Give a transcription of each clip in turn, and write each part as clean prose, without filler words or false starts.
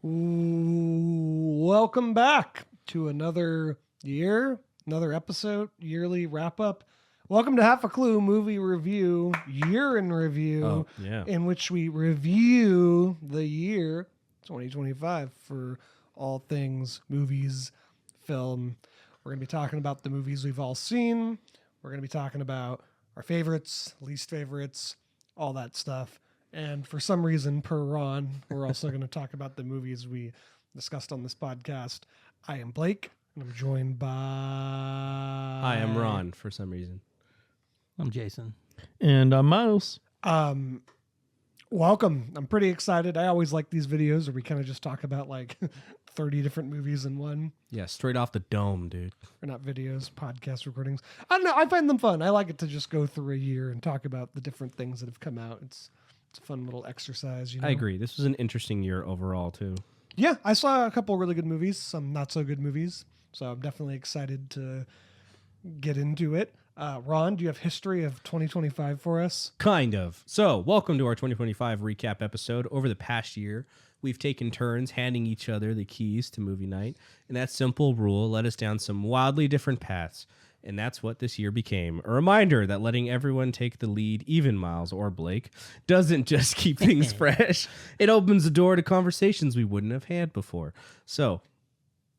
Welcome back to another year, another episode, yearly wrap up. Welcome to Half a Clue movie review, year in review, in which we review the year 2025 for all things movies, film. We're going to be talking about the movies we've all seen. We're going to be talking about our favorites, least favorites, all that stuff. And for some reason, per Ron, we're also going to talk about the movies we discussed on this podcast. I am Blake, and I'm joined by... Hi, I'm Ron, for some reason. I'm Jason. And I'm Miles. Welcome. I'm pretty excited. I always like these videos where we kind of just talk about like 30 different movies in one. Yeah, straight off the dome, dude. Or not videos, podcast recordings. I don't know. I find them fun. I like it to just go through a year and talk about the different things that have come out. It's a fun little exercise, you know? I agree. This was an interesting year overall, too. Yeah, I saw a couple really good movies, some not so good movies. So I'm definitely excited to get into it. Ron, do you have history of 2025 for us? Kind of. So, welcome to our 2025 recap episode. Over the past year, we've taken turns handing each other the keys to movie night. And that simple rule led us down some wildly different paths. And that's what this year became. A reminder that letting everyone take the lead, even Miles or Blake, doesn't just keep things fresh. It opens the door to conversations we wouldn't have had before. So,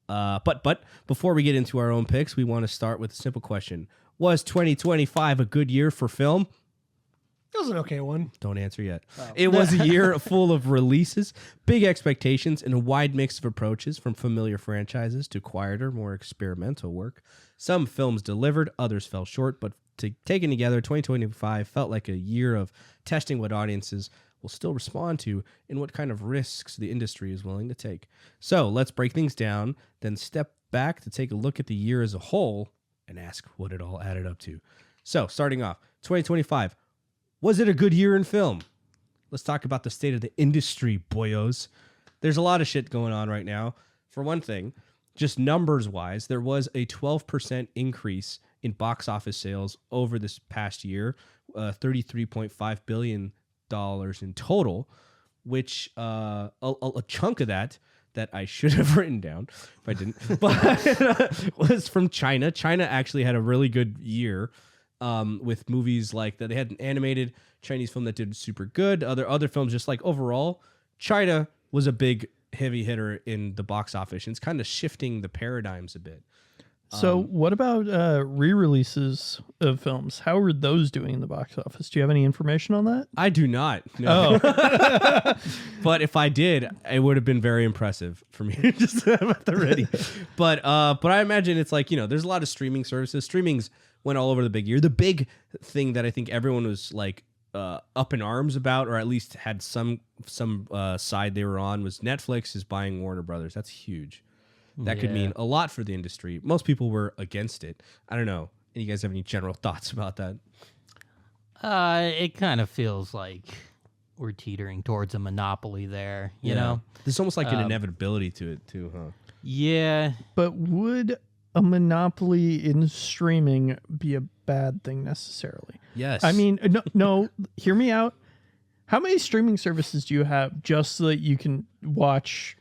but before we get into our own picks, we want to start with a simple question. Was 2025 a good year for film? It was an okay one. Don't answer yet. Oh. It was a year full of releases, big expectations, and a wide mix of approaches from familiar franchises to quieter, more experimental work. Some films delivered, others fell short, but taken together, 2025 felt like a year of testing what audiences will still respond to and what kind of risks the industry is willing to take. So let's break things down, then step back to take a look at the year as a whole and ask what it all added up to. So starting off, 2025. Was it a good year in film? Let's talk about the state of the industry, boyos. There's a lot of shit going on right now. For one thing, just numbers-wise, there was a 12% increase in box office sales over this past year, $33.5 billion in total, which a chunk of that I should have written down if I didn't, but was from China. China actually had a really good year. With movies like that, they had an animated Chinese film that did super good. Other films, just like overall, China was a big heavy hitter in the box office. And it's kind of shifting the paradigms a bit. So what about re-releases of films? How are those doing in the box office? Do you have any information on that? I do not. No. Oh. But if I did, it would have been very impressive for me just to have at the ready. But I imagine it's like, there's a lot of streaming services. Streaming's went all over the big year. The big thing that I think everyone was like up in arms about, or at least had some side they were on, was Netflix is buying Warner Brothers. That's huge. That could mean a lot for the industry. Most people were against it. I don't know. You guys have any general thoughts about that? It kind of feels like we're teetering towards a monopoly there, you know? There's almost like an inevitability to it too, huh? Yeah. But would a monopoly in streaming be a bad thing necessarily? Yes. I mean, no, hear me out. How many streaming services do you have just so that you can watch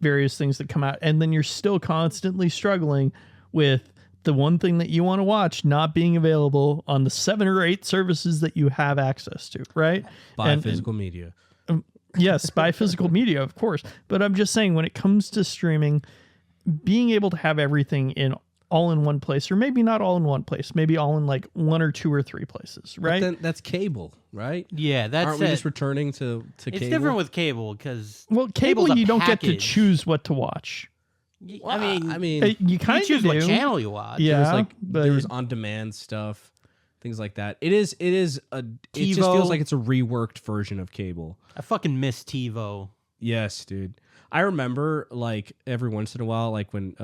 various things that come out, and then you're still constantly struggling with the one thing that you want to watch not being available on the 7 or 8 services that you have access to, right? Buy physical media. Yes, buy physical media, of course. But I'm just saying, when it comes to streaming, being able to have everything all in one place, or maybe not all in one place, maybe all in like 1 or 2 or 3 places, right? But then that's cable, right? Yeah, that's Aren't we just returning to cable? It's different with cable because cable you don't get to choose what to watch. I mean, You kind of choose do. what channel you watch. Yeah, there was on-demand stuff, things like that. It just feels like it's a reworked version of cable. I fucking miss TiVo. Yes, dude. I remember like every once in a while, like when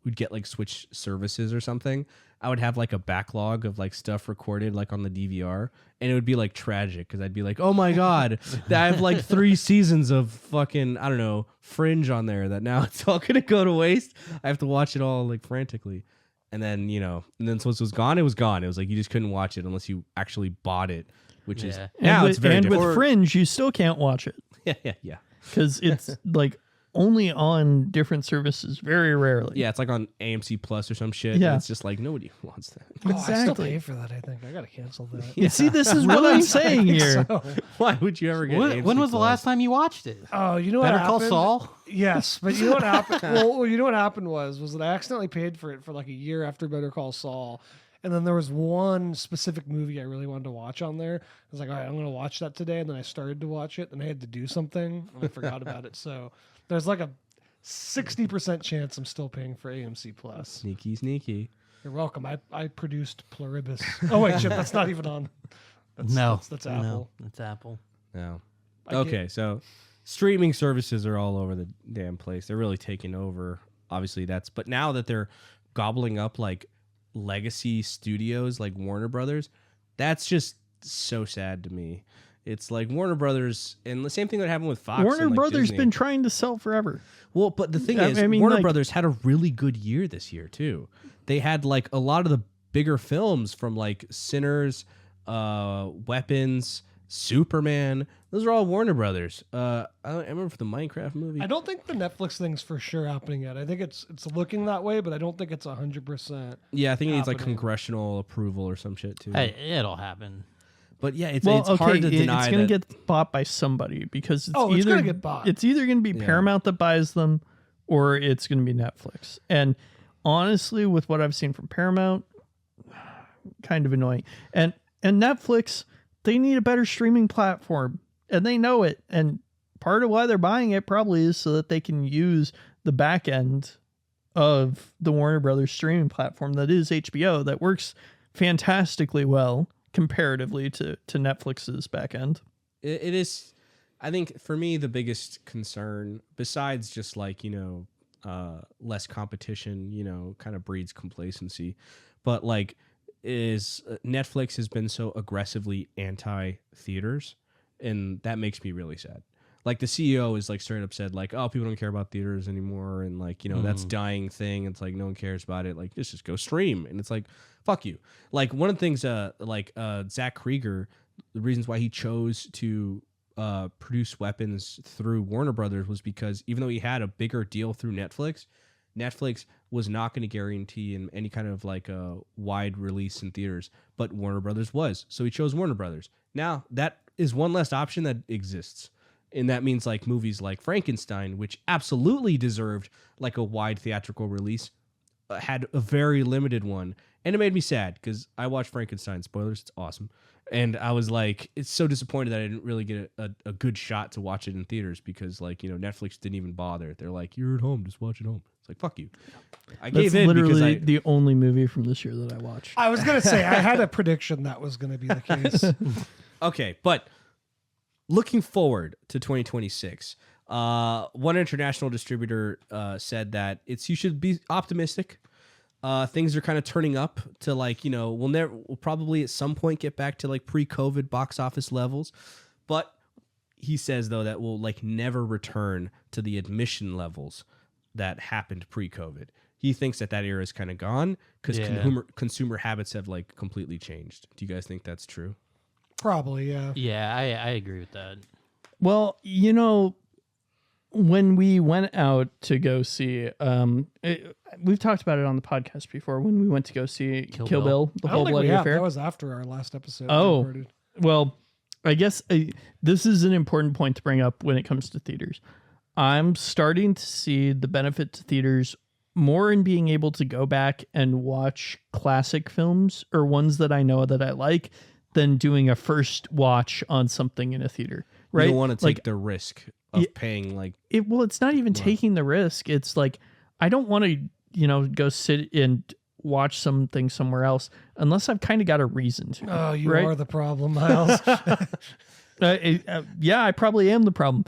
we'd get like Switch services or something, I would have like a backlog of like stuff recorded like on the DVR, and it would be like tragic because I'd be like, oh my God, I have like 3 seasons of fucking, I don't know, Fringe on there that now it's all going to go to waste. I have to watch it all like frantically. And then, once it was gone, it was gone. It was like you just couldn't watch it unless you actually bought it, which is now it's very different. With Fringe, you still can't watch it. Yeah. Because it's like only on different services very rarely. Yeah, it's like on AMC Plus or some shit. Yeah. And it's just like nobody wants that. Oh, I still Exactly. pay for that. I think I gotta cancel that. You see, this is what I'm saying here. So- Why would you ever get AMC When was the Plus? last time you watched it? Oh, you know what Better happened? Call Saul? Yes, but you know what happened? Well, you know what happened was that I accidentally paid for it for like a year after Better Call Saul, and then there was one specific movie I really wanted to watch on there. I was like, all right, I'm going to watch that today, and then I started to watch it, and I had to do something, and I forgot about it. So there's like a 60% chance I'm still paying for AMC Plus. Sneaky. You're welcome. I produced Pluribus. Oh wait, shit, that's not even on. That's Apple. No, it's Apple. No. I Okay, so streaming services are all over the damn place. They're really taking over. Obviously, but now that they're gobbling up like legacy studios like Warner Brothers, that's just so sad to me. It's like Warner Brothers, and the same thing that happened with Fox. Warner and, like, Brothers Disney. been trying to sell forever. Well, but the thing I is, mean, Warner like- Brothers had a really good year this year too. They had like a lot of the bigger films from like Sinners, Weapons, Superman. Those are all Warner Brothers. I remember for the Minecraft movie. I don't think the Netflix thing's for sure happening yet. I think it's looking that way, but I don't think it's 100%. Yeah, I think it needs like happening. congressional approval or some shit too. Hey, it'll happen. But yeah, it's Well, hard to deny it's going that. to get bought by somebody because it's Oh, either it's gonna get bought. It's either going to be Yeah. Paramount that buys them, or it's going to be Netflix. And honestly, with what I've seen from Paramount, kind of annoying. And Netflix, they need a better streaming platform, and they know it. And part of why they're buying it probably is so that they can use the back end of the Warner Brothers streaming platform that is HBO, that works fantastically well comparatively to Netflix's back end. It is, I think for me, the biggest concern, besides just like, less competition, kind of breeds complacency, but like is Netflix has been so aggressively anti-theaters, and that makes me really sad. Like the CEO is like straight up said like, oh, people don't care about theaters anymore, and like, that's dying thing. It's like no one cares about it. Like just go stream. And it's like, fuck you. Like one of the things Zach Krieger, the reasons why he chose to produce Weapons through Warner Brothers was because even though he had a bigger deal through Netflix was not going to guarantee him any kind of like a wide release in theaters, but Warner Brothers was. So he chose Warner Brothers. Now that is one less option that exists. And that means like movies like Frankenstein, which absolutely deserved like a wide theatrical release, had a very limited one. And it made me sad because I watched Frankenstein. Spoilers, it's awesome. And I was like, it's so disappointed that I didn't really get a good shot to watch it in theaters because like, Netflix didn't even bother. They're like, you're at home, just watch it home. It's like, fuck you. I That's gave in because literally the only movie from this year that I watched. I was gonna say I had a prediction that was gonna be the case. Okay, but looking forward to 2026, one international distributor said that you should be optimistic. Things are kind of turning up to like, we'll probably at some point get back to like pre-COVID box office levels. But he says though that we'll like never return to the admission levels that happened pre-COVID. He thinks that era is kind of gone because consumer habits have like completely changed. Do you guys think that's true? Probably, yeah. Yeah, I agree with that. Well, when we went out to go see, we've talked about it on the podcast before. When we went to go see Kill Bill, the I whole don't think bloody we have. affair. That was after our last episode. Oh. We recorded. Well, I guess this is an important point to bring up when it comes to theaters. I'm starting to see the benefit to theaters more in being able to go back and watch classic films or ones that I know that I like than doing a first watch on something in a theater. Right? You don't want to take the risk of paying like it's not even taking the risk. It's like I don't want to, go sit and watch something somewhere else unless I've kind of got a reason to. Oh, you right? are the problem, Miles. Yeah, I probably am the problem.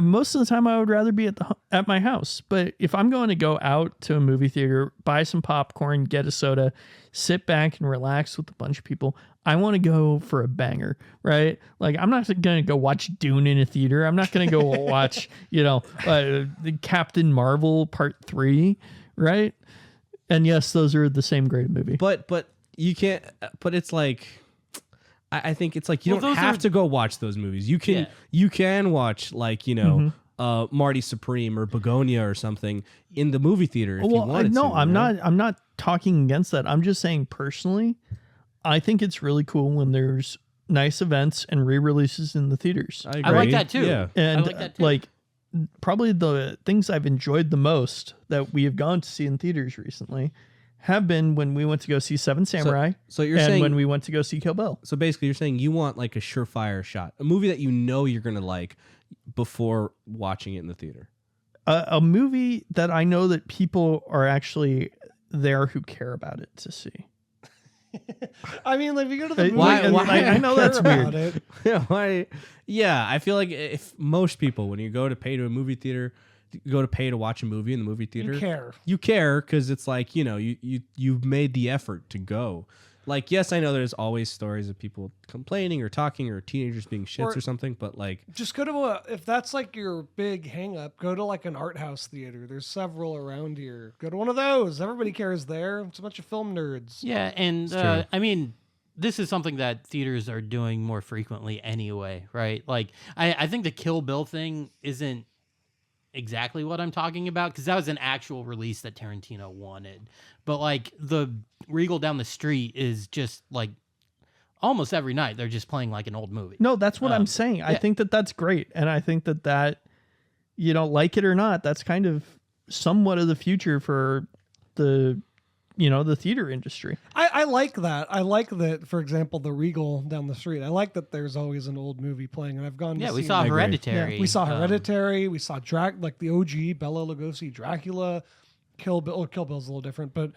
Most of the time I would rather be at my house. But if I'm going to go out to a movie theater, buy some popcorn, get a soda, sit back and relax with a bunch of people, I want to go for a banger, right? Like I'm not going to go watch Dune in a theater. I'm not going to go watch, the Captain Marvel Part 3, right? And yes, those are the same great movie. But you can't. But it's like, I think it's like you don't those have are- to go watch those movies. You can watch like Marty Supreme or Begonia or something in the movie theater if you wanted no, to. I'm not talking against that. I'm just saying personally, I think it's really cool when there's nice events and re-releases in the theaters. I agree. I like that too. Yeah. And I like that too. Probably the things I've enjoyed the most that we have gone to see in theaters recently have been when we went to go see Seven Samurai. So you're and saying when we went to go see Kill Bill. So basically, you're saying you want like a surefire shot, a movie that you know you're gonna like before watching it in the theater. A movie that I know that people are actually there who care about it to see. I mean, like, if you go to the movie, Why- and why- you I know that's care weird. about it, Yeah, why? Yeah, I feel like if most people, when you go to pay to a movie theater, you go to pay to watch a movie in the movie theater, you care. because it's like you've made the effort to go. Like, yes, I know there's always stories of people complaining or talking or teenagers being shits or something, but like, Just go to if that's like your big hang up, go to like an art house theater. There's several around here. Go to one of those. Everybody cares there. It's a bunch of film nerds. Yeah, and true. I mean, this is something that theaters are doing more frequently anyway, right? Like, I think the Kill Bill thing isn't exactly what I'm talking about because that was an actual release that Tarantino wanted. But like the Regal down the street is just like almost every night they're just playing like an old movie. No, that's what I'm saying. I think that that's great. And I think that, you know, like it or not, that's kind of somewhat of the future for the, you know, the theater industry. I like that. I like that, for example, the Regal down the street. I like that there's always an old movie playing, and I've gone to Yeah, see we saw agree. Hereditary. We saw Hereditary. We saw like the OG Bela Lugosi Dracula. Kill Bill. Kill Bill's a little different, but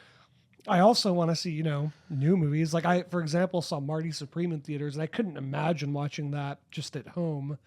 I also want to see, you know, new movies. Like I, for example, saw Marty Supreme in theaters, and I couldn't imagine watching that just at home.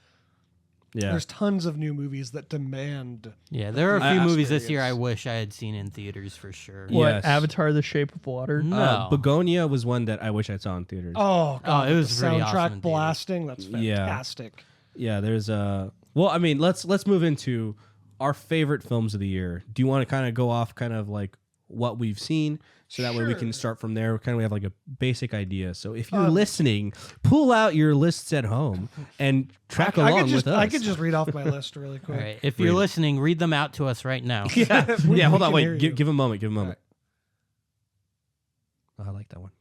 yeah, There's tons of new movies that demand. Yeah, there are a few I- movies this year I experience. wish I had seen in theaters for sure. Yeah. What, Yes. Avatar: The Shape of Water? No. Begonia was one that I wish I saw in theaters. Oh, God, it was the pretty soundtrack awesome in theaters. blasting. That's Yeah. fantastic. Yeah, there's well, I mean, let's move into our favorite films of the year. Do you want to kind of go off kind of like what we've seen so that way we can Sure. start from there? Kind of we have like a basic idea. So if you're listening, pull out your lists at home and track along with us. I could just read off my list really quick. All right, if you're listening, read them out to us right now. yeah, We hold on, can wait, hear you. give a moment, give a moment. Oh, I like that one.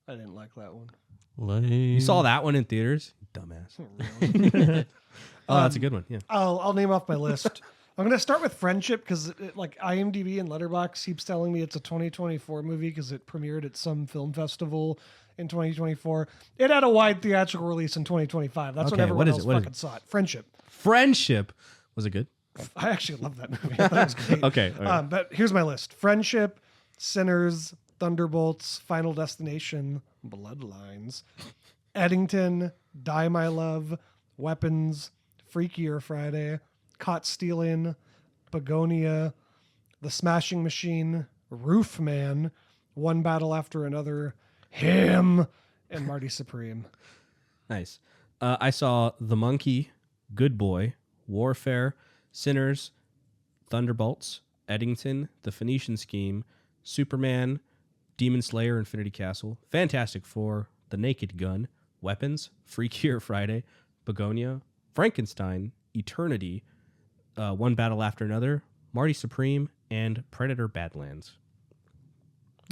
I didn't like that one. You saw that one in theaters, dumbass. Oh, that's a good one. Yeah. I'll name off my list. I'm gonna start with Friendship because like IMDb and Letterboxd keeps telling me it's a 2024 movie because it premiered at some film festival in 2024. It had a wide theatrical release in 2025. That's when Okay, everyone what is else it? What is fucking saw it. Friendship. Friendship. Was it good? I actually love that movie. I thought it was great. Okay. all right. But here's my list: Friendship, Sinners, Thunderbolts, Final Destination, Bloodlines, Eddington, Die My Love, Weapons, Freakier Friday, Caught Stealing, Begonia, The Smashing Machine, Roof Man, One Battle After Another, Him, and Marty Supreme. Nice. I saw The Monkey, Good Boy, Warfare, Sinners, Thunderbolts, Eddington, The Phoenician Scheme, Superman, Demon Slayer, Infinity Castle, Fantastic Four, The Naked Gun, Weapons, Freakier Friday, Begonia, Frankenstein, Eternity, One Battle After Another, Marty Supreme, and Predator Badlands.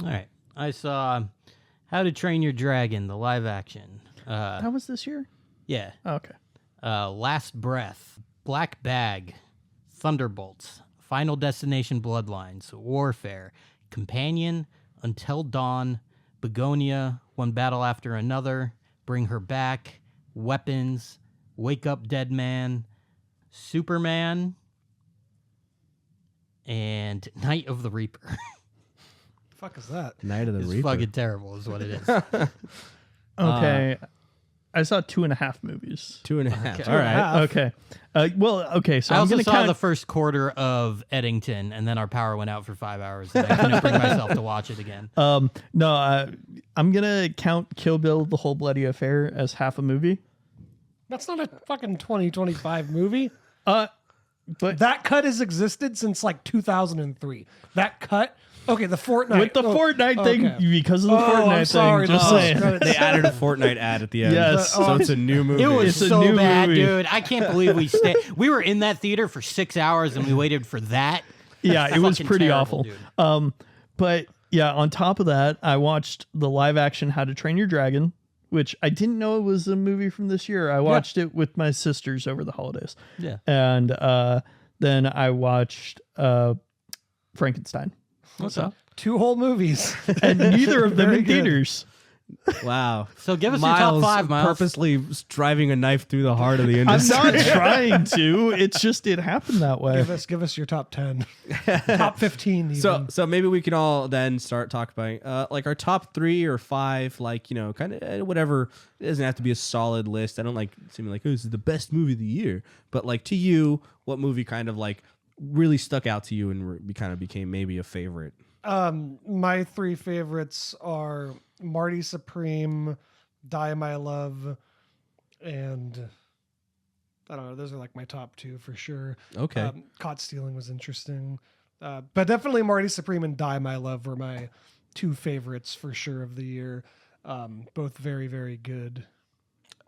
All right, I saw How to Train Your Dragon, the live action. That was this year? Yeah. Oh, okay. Last Breath, Black Bag, Thunderbolts, Final Destination Bloodlines, Warfare, Companion, Until Dawn, Begonia, One Battle After Another, Bring Her Back, Weapons, Wake Up Dead Man, Superman, and Night of the Reaper. The fuck is that? Night of the It's Reaper. fucking terrible is what it is. Okay. I saw 2.5 movies. 2.5. Okay. All right. Okay. Okay. So I I'm also going to saw count. the first quarter of Eddington, and then our power went out for 5 hours, and I couldn't bring myself to watch it again. No, I'm going to count Kill Bill: The Whole Bloody Affair as half a movie. That's not a fucking 2025 movie. But That cut has existed since like 2003. That cut Okay, the Fortnite. With the Fortnite thing, okay. because of the I'm Fortnite sorry. thing. Just the saying. post-credits. They added a Fortnite ad at the end. Yes. So it's a new movie. It was It's a so new bad, movie. dude. I can't believe we were in that theater for 6 hours and we waited for that. Yeah, it was Fucking pretty terrible, awful. dude. But yeah, on top of that, I watched the live action How to Train Your Dragon, which I didn't know it was a movie from this year. I watched it with my sisters over the holidays. Yeah. And then I watched Frankenstein. What's up? 2 whole movies. And neither of them Very in good. theaters. Wow. So give us your top 5, Miles. Purposely driving a knife through the heart of the I'm industry. not trying to. It's just it happened that way. Give us your top 10. Top 15 even. So maybe we can all then start talking about like our top 3 or 5, like, you know, kind of whatever. It doesn't have to be a solid list. I don't like seeming like, oh, this is the best movie of the year. But like to you, what movie kind of like really stuck out to you and kind of became maybe a favorite? My 3 favorites are Marty Supreme, Die My Love, and I don't know. Those are like my top 2 for sure. Okay. Caught Stealing was interesting. But definitely Marty Supreme and Die My Love were my 2 favorites for sure of the year. Both very, very good.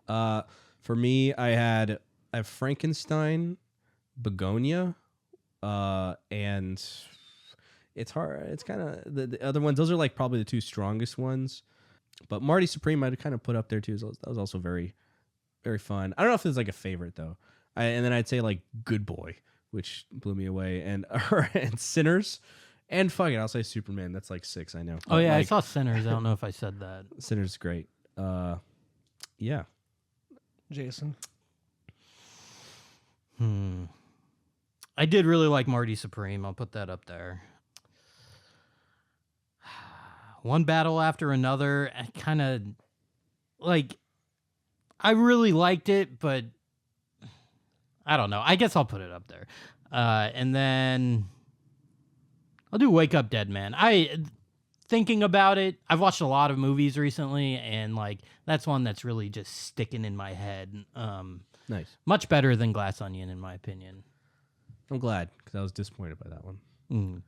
For me, I have Frankenstein, Begonia, and it's hard. It's kind of the other ones. Those are like probably the 2 strongest ones. But Marty Supreme, I'd kind of put up there too. So that was also very, very fun. I don't know if it's like a favorite though. And then I'd say like Good Boy, which blew me away, and Sinners, and fuck it, I'll say Superman. That's like 6. I know. Oh yeah, I Like, saw Sinners. I don't know if I said that. Sinners is great. Yeah. Jason. I did really like Marty Supreme. I'll put that up there. One Battle After Another, I kind of like. I really liked it, but I don't know. I guess I'll put it up there, and then I'll do Wake Up Dead Man. Thinking about it, I've watched a lot of movies recently, and like that's one that's really just sticking in my head. Nice. Much better than Glass Onion, in my opinion. I'm glad because I was disappointed by that one.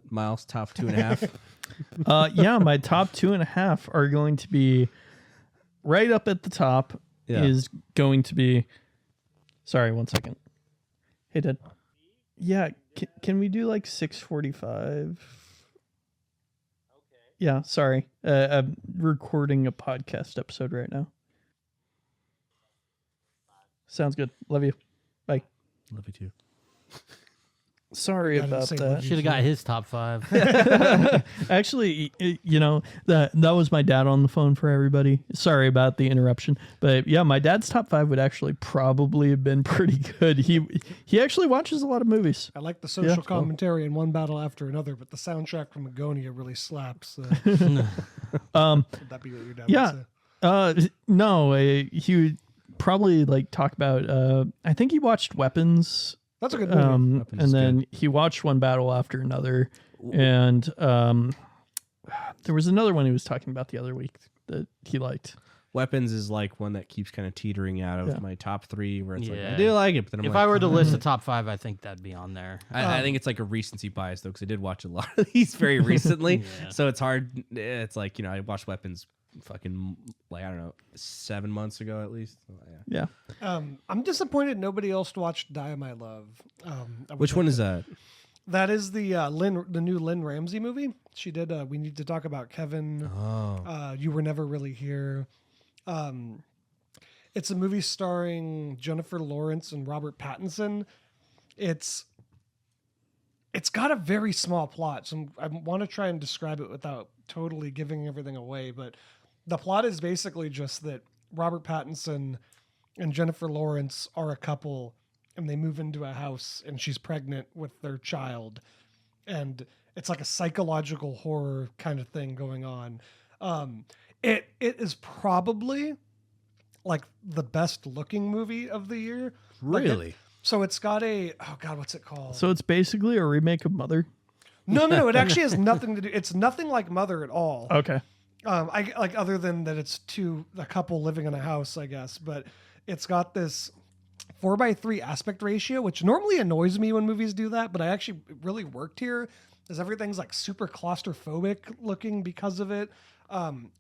Miles, top 2.5. Yeah, my top 2.5 are going to be right up at the top. Yeah. Is going to be. Sorry, 1 second. Hey, Dad. Yeah, can we do like 6:45? Yeah, sorry. I'm recording a podcast episode right now. Sounds good. Love you. Bye. Love you too. Sorry I didn't about say that. love you. Should have got his top 5. Actually, you know, that was my dad on the phone for everybody. Sorry about the interruption. But yeah, my dad's top 5 would actually probably have been pretty good. He actually watches a lot of movies. I like the social Yeah. commentary in One Battle After Another, but the soundtrack from Begonia really slaps. Would that be what your dad Yeah. would say? No, he would probably like talk about I think he watched Weapons. That's a good movie. Weapons And is then good. he watched One Battle After Another. And there was another one he was talking about the other week that he liked. Weapons is like one that keeps kind of teetering out of Yeah. my top 3, where it's like I Yeah. do like it, but then I'm If like, I were to list a top 5, I think that'd be on there. I think it's like a recency bias though, because I did watch a lot of these very recently, Yeah. so it's hard. It's like, you know, I watched Weapons fucking like I don't know 7 months ago at least. So, yeah. Yeah. I'm disappointed nobody else watched Die My Love. Which one is that? That is the new Lynn Ramsey movie. She did We Need to Talk About Kevin. Oh, You Were Never Really Here. It's a movie starring Jennifer Lawrence and Robert Pattinson. It's got a very small plot, so I want to try and describe it without totally giving everything away. But the plot is basically just that Robert Pattinson and Jennifer Lawrence are a couple, and they move into a house, and she's pregnant with their child, and it's like a psychological horror kind of thing going on. It is probably like the best looking movie of the year. really? So it's got what's it called? So it's basically a remake of Mother. No. It actually has nothing to do. It's nothing like Mother at all. Okay. I like other than that it's a couple living in a house, I guess. But it's got this 4:3 aspect ratio, which normally annoys me when movies do that, but I actually it really worked here is everything's like super claustrophobic looking because of it.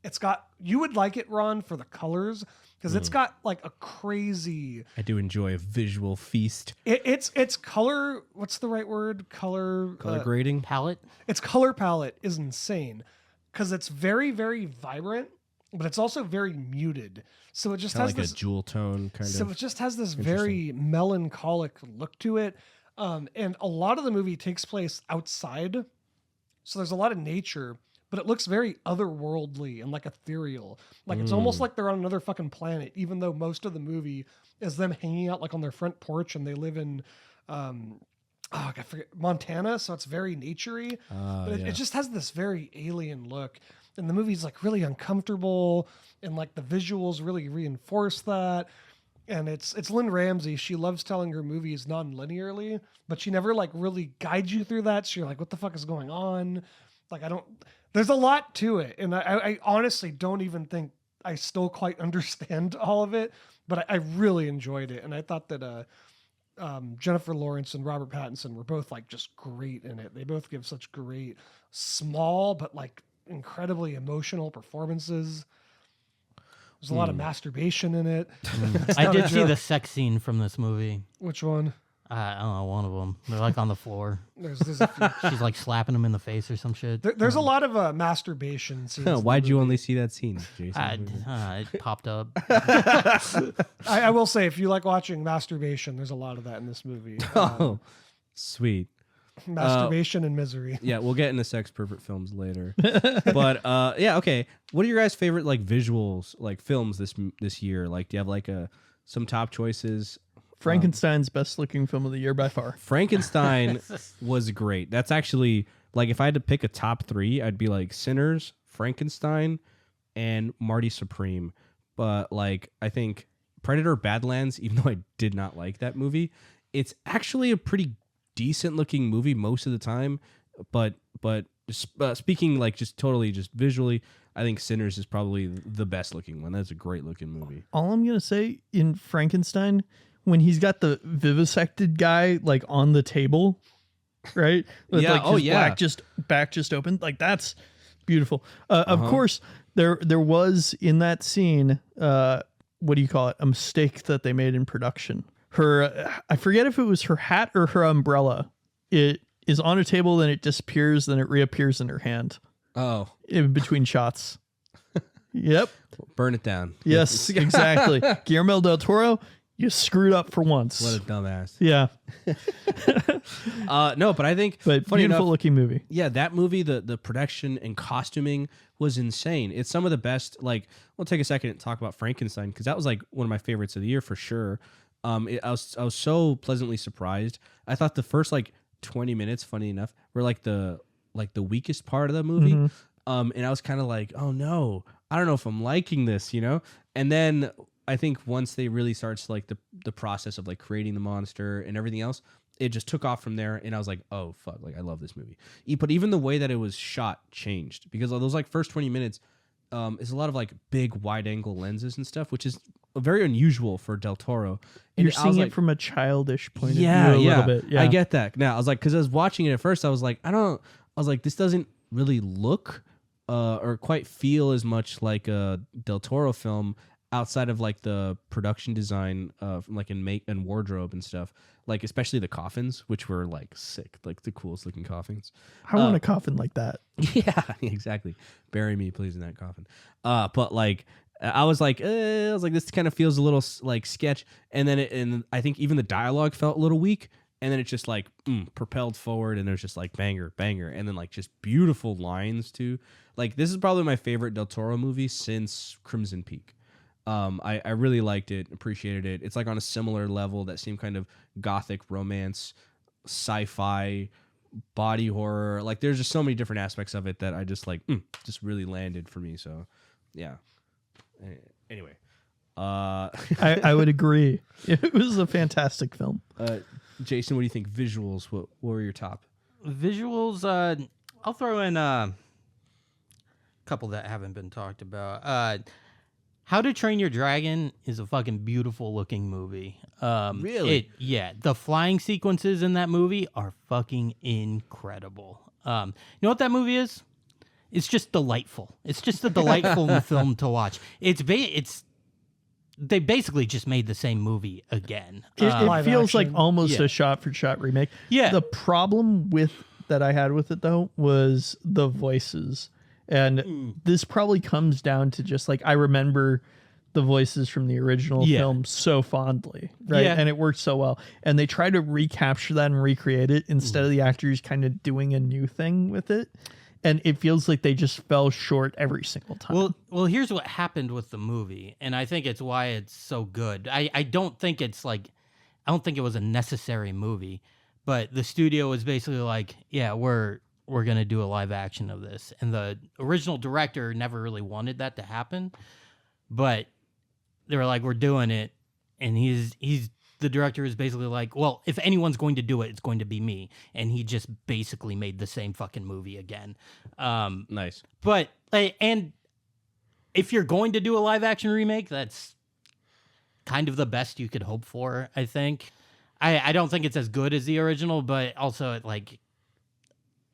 It's got, you would like it, Ron, for the colors, because it's got like a crazy. I do enjoy a visual feast. It's color. What's the right word? Color Grading. Palette. Its color palette is insane because it's very, very vibrant, but it's also very muted. So it just Kinda has like this a jewel tone kind So of. it just has this very melancholic look to it. And a lot of the movie takes place outside. So there's a lot of nature, but it looks very otherworldly and like ethereal. Like it's almost like they're on another fucking planet, even though most of the movie is them hanging out like on their front porch, and they live in I forget, Montana. So it's very naturey, but it just has this very alien look. And the movie's like really uncomfortable, and like the visuals really reinforce that. And it's Lynn Ramsey. She loves telling her movies non-linearly, but she never like really guides you through that. So you're like, what the fuck is going on? Like, there's a lot to it. And I honestly don't even think I still quite understand all of it, but I really enjoyed it. And I thought that Jennifer Lawrence and Robert Pattinson were both like just great in it. They both give such great, small, but like incredibly emotional performances. There's a lot of masturbation in it. I did see the sex scene from this movie. Which one? I don't know, one of them. They're like on the floor. There's a few. She's like slapping him in the face or some shit. There's a lot of masturbation scenes. Why'd you only see that scene, Jason? It popped up. I will say, if you like watching masturbation, there's a lot of that in this movie. Oh, sweet. Masturbation and misery. Yeah, we'll get into sex pervert films later. But yeah, okay. What are your guys' favorite like visuals, like films this year? Like, do you have like some top choices? Frankenstein's best looking film of the year by far. Frankenstein was great. That's actually like, if I had to pick a top 3, I'd be like Sinners, Frankenstein, and Marty Supreme. But like, I think Predator Badlands, even though I did not like that movie, it's actually a pretty decent looking movie most of the time. But speaking like just totally just visually, I think Sinners is probably the best looking one. That's a great looking movie. All I'm gonna say, in Frankenstein, when he's got the vivisected guy like on the table, right? With, Yeah, like, his back just open, like that's beautiful. Of course, there was in that scene, what do you call it? A mistake that they made in production. I forget if it was her hat or her umbrella. It is on a table, then it disappears, then it reappears in her hand. Oh, In between shots. Yep. burn it down. Yes, exactly. Guillermo del Toro, you screwed up for once. What a dumbass. Yeah. No, but I think But funny beautiful enough, looking movie. yeah, that movie, the production and costuming was insane. It's some of the best. Like, we'll take a second and talk about Frankenstein, because that was like one of my favorites of the year for sure. I was so pleasantly surprised. I thought the first like 20 minutes, funny enough, were like the weakest part of the movie. And I was kind of like, oh no, I don't know if I'm liking this, you know? And then I think once they really starts like the process of like creating the monster and everything else, it just took off from there. And I was like, oh fuck, like I love this movie. But even the way that it was shot changed, because those like first 20 minutes is a lot of like big wide angle lenses and stuff, which is very unusual for Del Toro. And You're seeing like, it from a childish point of view yeah, a little bit. Yeah. I get that. Now I was like, because I was watching it at first, I was like, this doesn't really look or quite feel as much like a Del Toro film outside of like the production design from like in make and wardrobe and stuff, like especially the coffins, which were like sick, like the coolest looking coffins. I want a coffin like that. Yeah, exactly. Bury me, please, in that coffin. But like, I was like, this kind of feels a little like sketch, and then and I think even the dialogue felt a little weak, and then it just like propelled forward, and there's just like banger, and then like just beautiful lines too. Like, this is probably my favorite Del Toro movie since Crimson Peak. I really liked it, appreciated it. It's like on a similar level, that same kind of gothic romance, sci-fi, body horror. Like, there's just so many different aspects of it that I just like just really landed for me. So yeah. Anyway, I would agree. It was a fantastic film. Jason, what do you think? Visuals, what were your top? Visuals, I'll throw in a couple that haven't been talked about. How to Train Your Dragon is a fucking beautiful looking movie. Really? The flying sequences in that movie are fucking incredible. You know what that movie is? It's just delightful. It's just a delightful film to watch. They basically just made the same movie again. It feels like action. almost a shot-for-shot remake. Yeah. The problem that I had with it, though, was the voices. And this probably comes down to just, like, I remember the voices from the original film so fondly, right? Yeah. And it worked so well. And they try to recapture that and recreate it instead of the actors kind of doing a new thing with it. And it feels like they just fell short every single time. Well, here's what happened with the movie, and I think it's why it's so good. I don't think it was a necessary movie, but the studio was basically like, yeah, we're gonna do a live action of this, and the original director never really wanted that to happen, but they were like, we're doing it, and the director is basically like, well, if anyone's going to do it, it's going to be me. And he just basically made the same fucking movie again. Nice. But, and if you're going to do a live action remake, that's kind of the best you could hope for, I think. I don't think it's as good as the original, but also, like,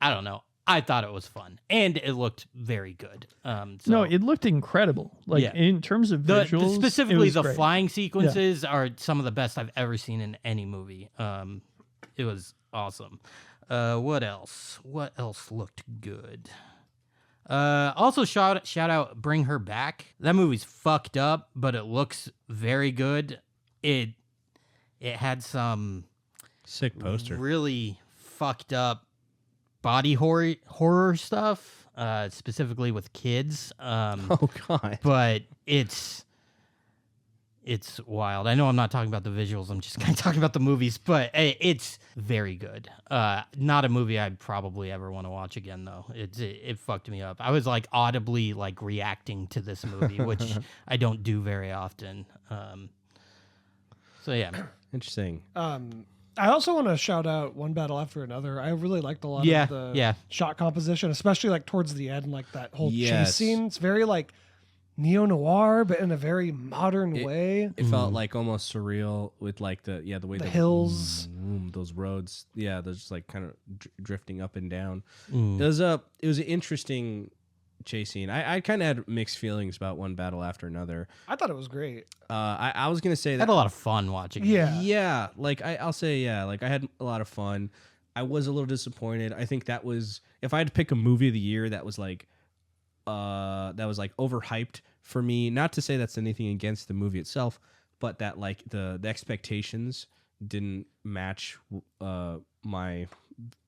I don't know. I thought it was fun, and it looked very good. No, it looked incredible. Like, in terms of visuals, specifically it was the great. flying sequences are some of the best I've ever seen in any movie. It was awesome. What else? What else looked good? Also, shout out Bring Her Back. That movie's fucked up, but it looks very good. It had some Sick poster. really fucked up body horror stuff, specifically with kids. Oh God! But it's wild. I know I'm not talking about the visuals. I'm just kind of talking about the movies, but it's very good. Not a movie I'd probably ever want to watch again, though. It fucked me up. I was like audibly like reacting to this movie, which I don't do very often. So yeah, Interesting. I also want to shout out One Battle After Another. I really liked a lot of the shot composition, especially like towards the end, like that whole chase scene. It's very like neo-noir, but in a very modern way. It felt like almost surreal with like the way The hills, those roads. Yeah, they're just like kind of drifting up and down. It was an interesting chase scene. I kind of had mixed feelings about One Battle After Another. I thought it was great. I was gonna say I that had a lot of fun watching. Yeah. Like I'll say like I had a lot of fun. I was a little disappointed. I think that was, if I had to pick a movie of the year that was like overhyped for me. Not to say that's anything against the movie itself, but that like the expectations didn't match my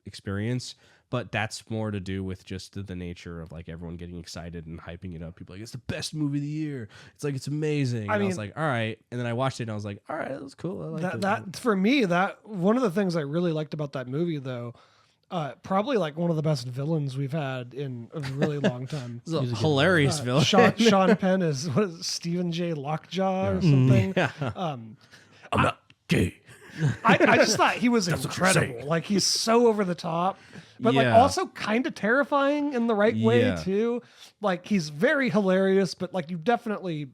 experience. But that's more to do with just the nature of like everyone getting excited and hyping it up. People are like, it's the best movie of the year. It's like, it's amazing. I was like, all right. And then I watched it and I was like, all right, that was cool. I like that for me, that one of the things I really liked about that movie though, probably like one of the best villains we've had in a really long time. It's a hilarious villain. Sean Penn is Stephen J. Lockjaw or something. Yeah. I'm not gay. I just thought he was incredible. Like he's so over the top, but like also kind of terrifying in the right way too. Like he's very hilarious, but like you definitely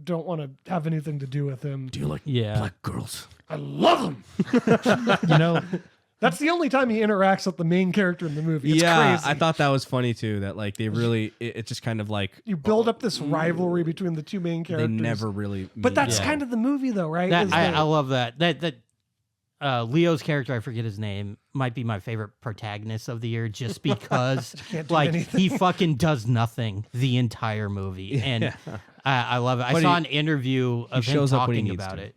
don't want to have anything to do with him. Do you like black girls? I love him. That's the only time he interacts with the main character in the movie. It's crazy. I thought that was funny too. That like they really, it just kind of like you build up this rivalry between the two main characters. They never really. But that's kind of the movie, though, right? I love that. That Leo's character, I forget his name, might be my favorite protagonist of the year, just because like he fucking does nothing the entire movie, and I love it. I saw an interview of him talking about it.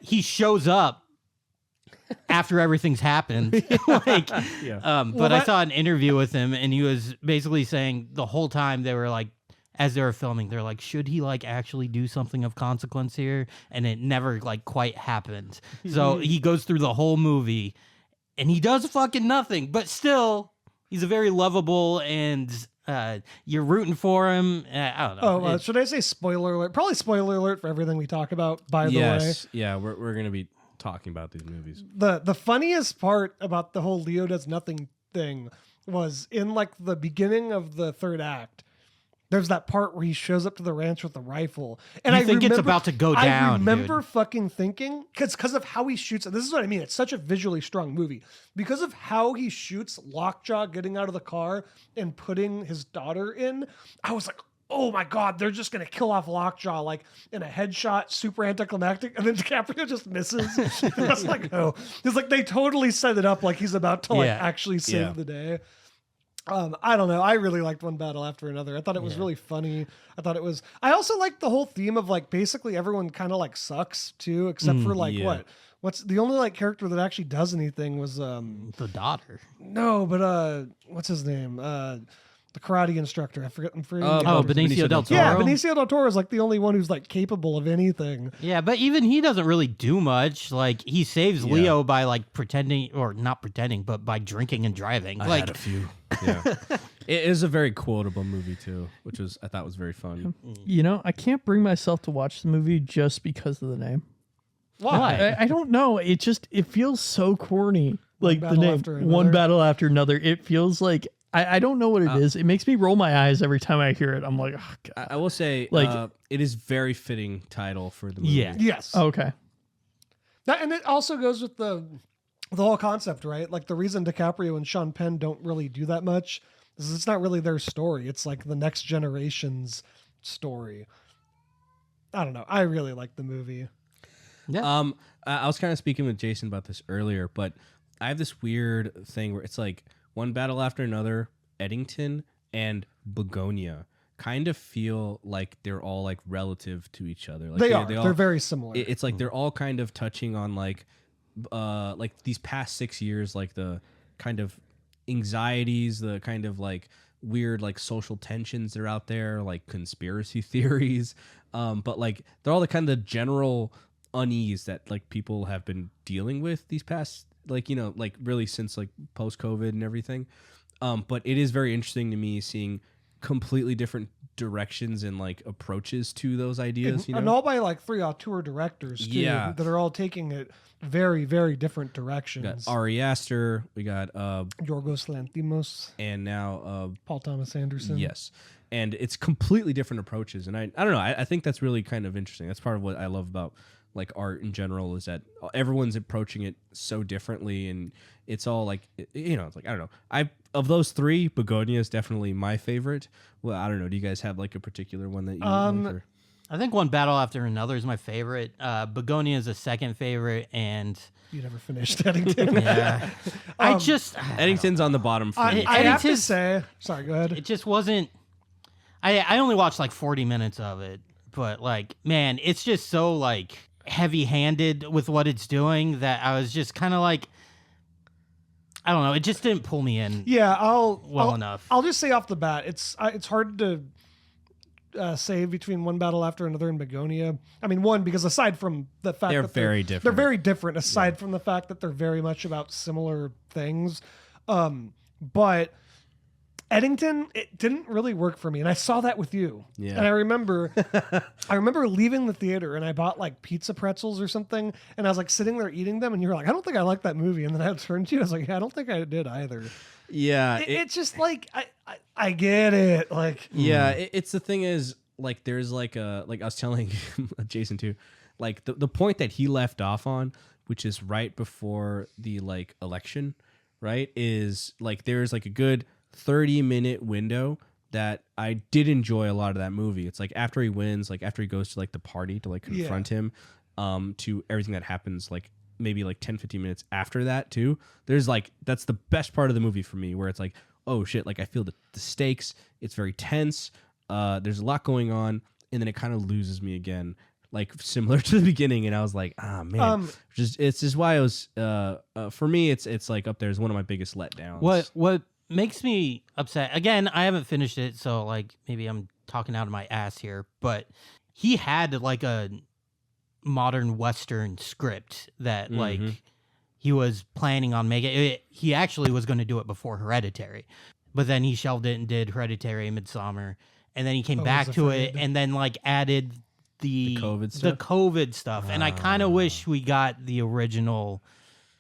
He shows up after everything's happened. But I saw an interview with him and he was basically saying the whole time they were like, as they were filming, they're like, should he like actually do something of consequence here? And it never like quite happened. So he goes through the whole movie and he does fucking nothing, but still he's a very lovable and you're rooting for him. I don't know. Should I say spoiler alert? Probably spoiler alert for everything we talk about, by the way. Yeah, we're going to be talking about these movies. The funniest part about the whole Leo does nothing thing was in like the beginning of the third act. there's that part where he shows up to the ranch with the rifle, and You think it's about to go down, I remember dude. fucking thinking because of how he shoots. This is what I mean. It's such a visually strong movie because of how he shoots Lockjaw getting out of the car and putting his daughter in. I was like, oh my God, they're just going to kill off Lockjaw like in a headshot, super anticlimactic. And then DiCaprio just misses. I was like, oh, it's like they totally set it up like he's about to like actually save the day. I don't know. I really liked One Battle After Another. I thought it was really funny. I also liked the whole theme of like basically everyone kind of like sucks too, except for like what's the only like character that actually does anything was the daughter. No, but what's his name? The karate instructor. I forget. Benicio del Toro. Yeah, Benicio del Toro is like the only one who's like capable of anything. Yeah, but even he doesn't really do much. Like he saves Leo by like pretending, or not pretending, but by drinking and driving. I had a few. Yeah, it is a very quotable movie too, which I thought was very fun. You know, I can't bring myself to watch the movie just because of the name. Why? I don't know. It feels so corny. Like the name, One Battle After Another. It feels like I don't know what it is. It makes me roll my eyes every time I hear it. I'm like, oh, God. I will say, like, it is very fitting title for the movie. Yeah. Yes. Okay. And it also goes with the whole concept, right? Like the reason DiCaprio and Sean Penn don't really do that much is it's not really their story. It's like the next generation's story. I don't know. I really like the movie. Yeah. I was kind of speaking with Jason about this earlier, but I have this weird thing where it's like One Battle After Another, Eddington, and Begonia kind of feel like they're all like relative to each other. Like they're very similar. It's like they're all kind of touching on like these past 6 years, like the kind of anxieties, the kind of like weird like social tensions that are out there, like conspiracy theories. But like they're all the kind of general unease that like people have been dealing with these past, like, you know, like really since like post-COVID and everything. But it is very interesting to me seeing completely different directions and like approaches to those ideas, and, you know, and all by like 3 auteur directors too, that are all taking it very, very different directions. We got Ari Aster, we got Yorgos Lanthimos, and now Paul Thomas Anderson. Yes. And it's completely different approaches. And I don't know, I think that's really kind of interesting. That's part of what I love about like art in general, is that everyone's approaching it so differently, and it's all like, you know, it's like, I don't know. Of those 3, Begonia is definitely my favorite. Well, I don't know. Do you guys have like a particular one that you like, or? I think One Battle After Another is my favorite. Begonia is a second favorite, and you never finished Eddington. Yeah. Eddington's on the bottom for me. I have to say, sorry, go ahead. It just wasn't. I only watched like 40 minutes of it, but like, man, it's just so like heavy-handed with what it's doing that I was just kind of like, I don't know, it just didn't pull me in. Yeah, enough. I'll just say off the bat, it's hard to say between One Battle After Another and Begonia. I mean, one, because aside from the fact they're that very different. They're very different aside from the fact that they're very much about similar things. But Eddington, it didn't really work for me, and I saw that with you. Yeah. And I remember leaving the theater, and I bought like pizza pretzels or something, and I was like sitting there eating them, and you were like, "I don't think I like that movie," and then I turned to you, I was like, "Yeah, I don't think I did either." Yeah, it's just like I get it, like yeah. It's the thing is like there's like I was telling Jason too, like the point that he left off on, which is right before the like election, right, is like there's like a good 30-minute window that I did enjoy a lot of that movie. It's like after he wins, like after he goes to like the party to like confront him, to everything that happens like maybe like 10-15 minutes after that too. There's like, that's the best part of the movie for me, where it's like, oh shit, like I feel the stakes, it's very tense, there's a lot going on, and then it kind of loses me again, like similar to the beginning, and I was like, ah, man. It's just why it was for me, it's like up there as one of my biggest letdowns. What makes me upset, again, I haven't finished it, so like maybe I'm talking out of my ass here, but he had like a modern Western script that like he was planning on making it. He actually was going to do it before Hereditary, but then he shelved it and did Hereditary and Midsommar, and then he came back to it and then like added the COVID stuff. And I kind of wish we got the original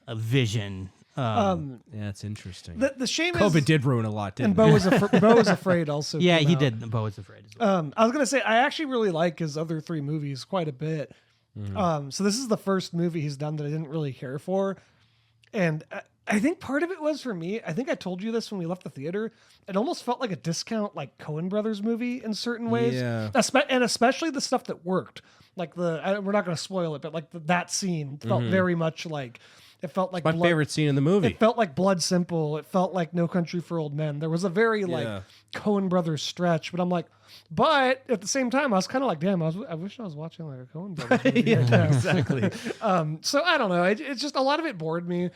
vision Yeah, it's interesting. The shame COVID is, did ruin a lot, didn't and Bo was afraid also. Yeah, came he out. did. Bo was afraid as well. I was gonna say I actually really like his other 3 movies quite a bit. So this is the first movie he's done that I didn't really care for, and I think part of it was for me. I think I told you this when we left the theater. It almost felt like a discount, like Coen Brothers movie in certain ways, Yeah. and especially the stuff that worked. Like we're not going to spoil it, but like that scene felt very much like it felt like My favorite scene in the movie. It felt like Blood Simple. It felt like No Country for Old Men. There was a very like Coen Brothers stretch, but I'm like, but at the same time, I was kind of like, damn, I wish I was watching like a Coen Brothers movie. Yeah, exactly. So I don't know. It's just a lot of it bored me,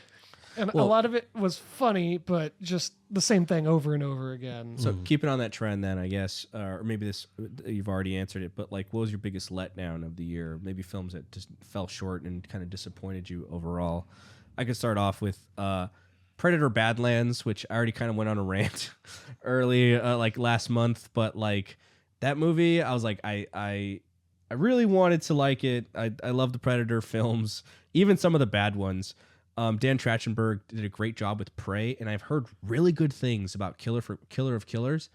and a lot of it was funny, but just the same thing over and over again. So keeping on that trend, then I guess, or maybe this you've already answered it, but like, what was your biggest letdown of the year? Maybe films that just fell short and kind of disappointed you overall. I could start off with Predator: Badlands, which I already kind of went on a rant early, like last month, but like that movie, I was like, I really wanted to like it. I love the Predator films, even some of the bad ones. Dan Trachtenberg did a great job with Prey, and I've heard really good things about Killer of Killers.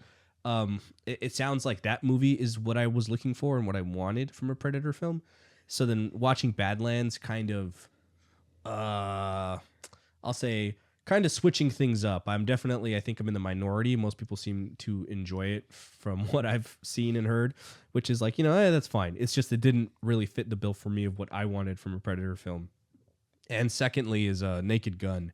It sounds like that movie is what I was looking for and what I wanted from a Predator film. So then watching Badlands kind of, I'll say, kind of switching things up. I think I'm in the minority. Most people seem to enjoy it from what I've seen and heard, which is like, that's fine. It's just it didn't really fit the bill for me of what I wanted from a Predator film. And secondly is Naked Gun.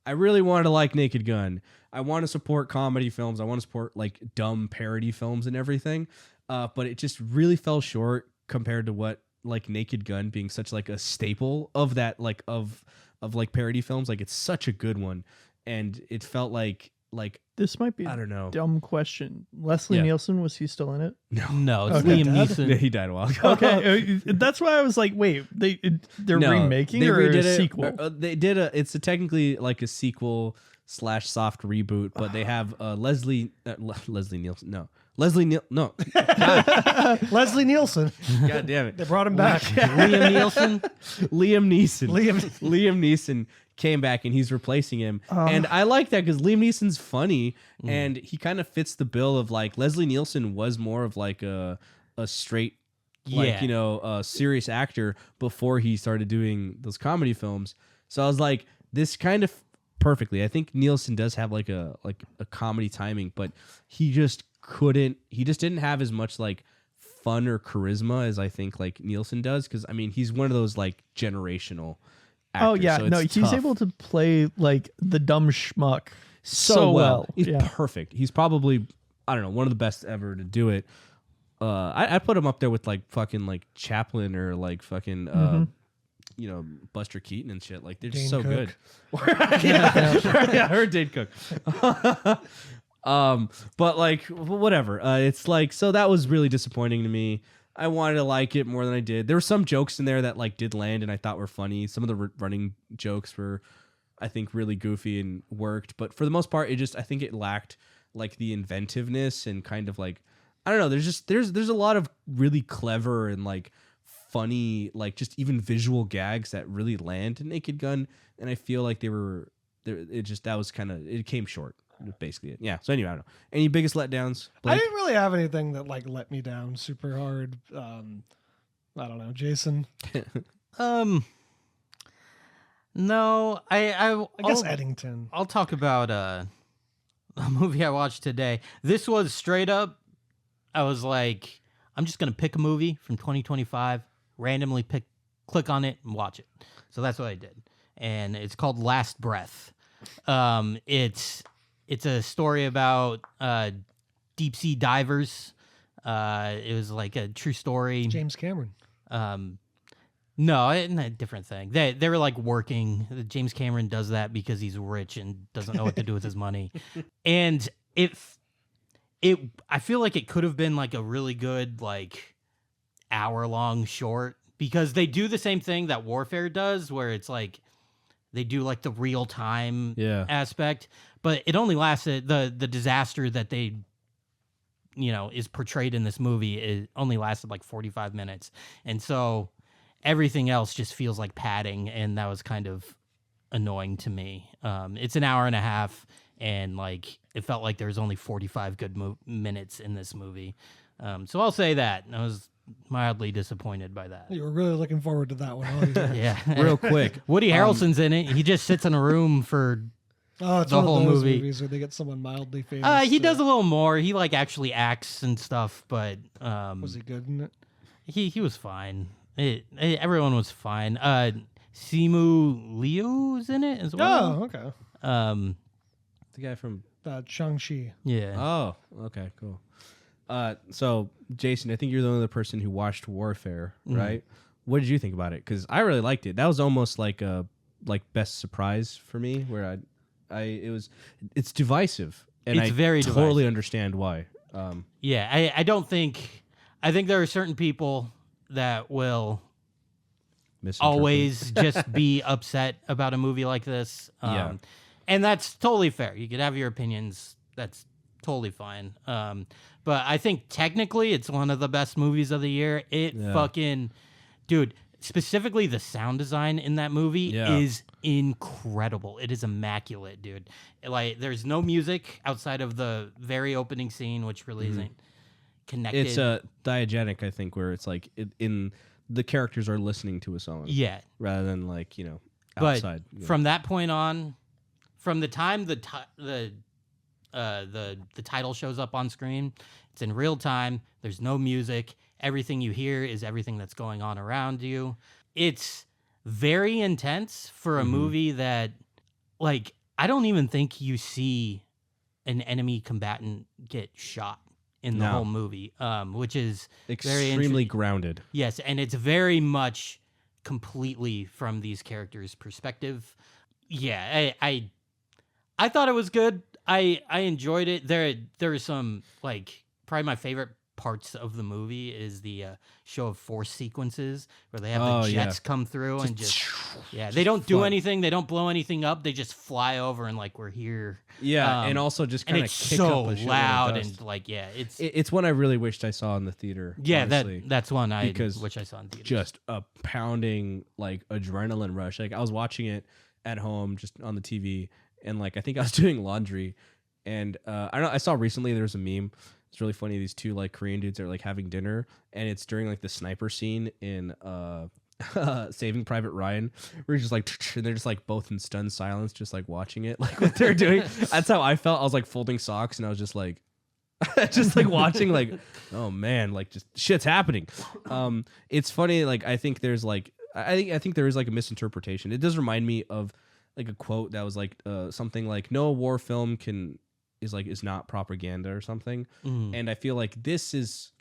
I really wanted to like Naked Gun. I want to support comedy films. I want to support like dumb parody films and everything. But it just really fell short compared to what like Naked Gun being such like a staple of that like of like parody films. Like it's such a good one. And it felt like this might be I don't know. Dumb question. Leslie Nielsen, was he still in it? No, it's Okay. Liam Neeson. Yeah, he died a while ago. Okay, that's why I was like, wait, they're remaking they or redid a it. sequel? They did it's technically like a sequel / soft reboot, but they have Leslie Nielsen. No, no. Leslie Nielsen. God damn it. They brought him back. Liam Neeson. Liam Neeson came back and he's replacing him. And I like that because Liam Neeson's funny and he kind of fits the bill of like Leslie Nielsen was more of like a straight, like, serious actor before he started doing those comedy films. So I was like, this kind of perfectly. I think Nielsen does have like a comedy timing, but he just didn't have as much like fun or charisma as I think like Nielsen does. Cause I mean, he's one of those like generational actors. Oh yeah, so no, it's he's tough. able to play like the dumb schmuck so well. He's Yeah. perfect. He's probably, I don't know, one of the best ever to do it. I put him up there with like fucking like Chaplin or like fucking Buster Keaton and shit. Like they're just so Dane Cook. good. Yeah, her Dane Cook. But like whatever. It's like, so that was really disappointing to me. I wanted to like it more than I did. There were some jokes in there that like did land and I thought were funny. Some of the running jokes were, I think, really goofy and worked. But for the most part, I think it lacked like the inventiveness and kind of like, I don't know. There's a lot of really clever and like funny, like just even visual gags that really land in Naked Gun. And I feel like they were there. It came short. Basically it. Yeah. So anyway, I don't know. Any biggest letdowns, I Blake? didn't really have anything that like let me down super hard. I don't know, Jason. No, I guess Eddington. I'll talk about a movie I watched today. This was straight up. I was like, I'm just gonna pick a movie from 2025, randomly click on it and watch it. So that's what I did, and it's called Last Breath. It's a story about deep sea divers. It was like a true story. James Cameron. No, a different thing. They were like working. James Cameron does that because he's rich and doesn't know what to do with his money. And I feel like it could have been like a really good like hour-long short because they do the same thing that Warfare does, where it's like they do like the real time aspect, but it only lasted the disaster that they is portrayed in this movie. It only lasted like 45 minutes, and so everything else just feels like padding, and that was kind of annoying to me. It's an hour and a half, and like it felt like there was only 45 good minutes in this movie. So I'll say that I was mildly disappointed by that. You were really looking forward to that one. All year. Yeah, Real quick, Woody Harrelson's in it. He just sits in a room for Oh, it's the one whole of those movie. movies where they get someone mildly famous. He does a little more. He like actually acts and stuff, but Was he good in it? he was fine. Everyone was fine. Simu Liu's in it as well. Oh, okay. the guy from. Shang-Chi. Yeah. Oh, okay, cool. So Jason, I think you're the only other person who watched Warfare, right? What did you think about it? Because I really liked it. That was almost like a best surprise for me, where it's divisive, and It's I very totally divisive. understand why. Yeah, I don't think. I think there are certain people that will Misinterpret. always just be upset about a movie like this. Yeah. And that's totally fair. You could have your opinions. That's totally fine. But I think technically it's one of the best movies of the year. Dude, specifically the sound design in that movie is incredible. It is immaculate, dude. Like, there's no music outside of the very opening scene, which really isn't connected. It's diegetic, I think, where it's like in the characters are listening to a song, Yeah. rather than like But outside. from that point on, from the time the title shows up on screen, it's in real time. There's no music. Everything you hear is everything that's going on around you. It's very intense for a movie that, like, I don't even think you see an enemy combatant get shot in the whole movie, which is very extremely grounded. Yes, and it's very much completely from these characters' perspective. Yeah, I thought it was good. I enjoyed it. There are some, like, probably my favorite parts of the movie is the show of force sequences where they have the jets come through and they don't do anything. They don't blow anything up. They just fly over and like we're here. Yeah, and also just kind And of it's kick so up a shitload of loud dust. and like It's one I really wished I saw in the theater. yeah, honestly. that's one I Because wish I saw in theaters. Just a pounding like adrenaline rush. Like I was watching it at home just on the TV, and like I think I was doing laundry, and I don't know. I saw recently there was a meme. It's really funny. These two like Korean dudes are like having dinner, and it's during like the sniper scene in Saving Private Ryan, where he's just like, and they're just like both in stunned silence, just like watching it, like what they're doing. That's how I felt. I was like folding socks, and I was just like, just like watching, like, oh man, like just shit's happening. It's funny. Like I think there's like, I think there is like a misinterpretation. It does remind me of like a quote that was like something like, no war film is not propaganda or something. And I feel like this is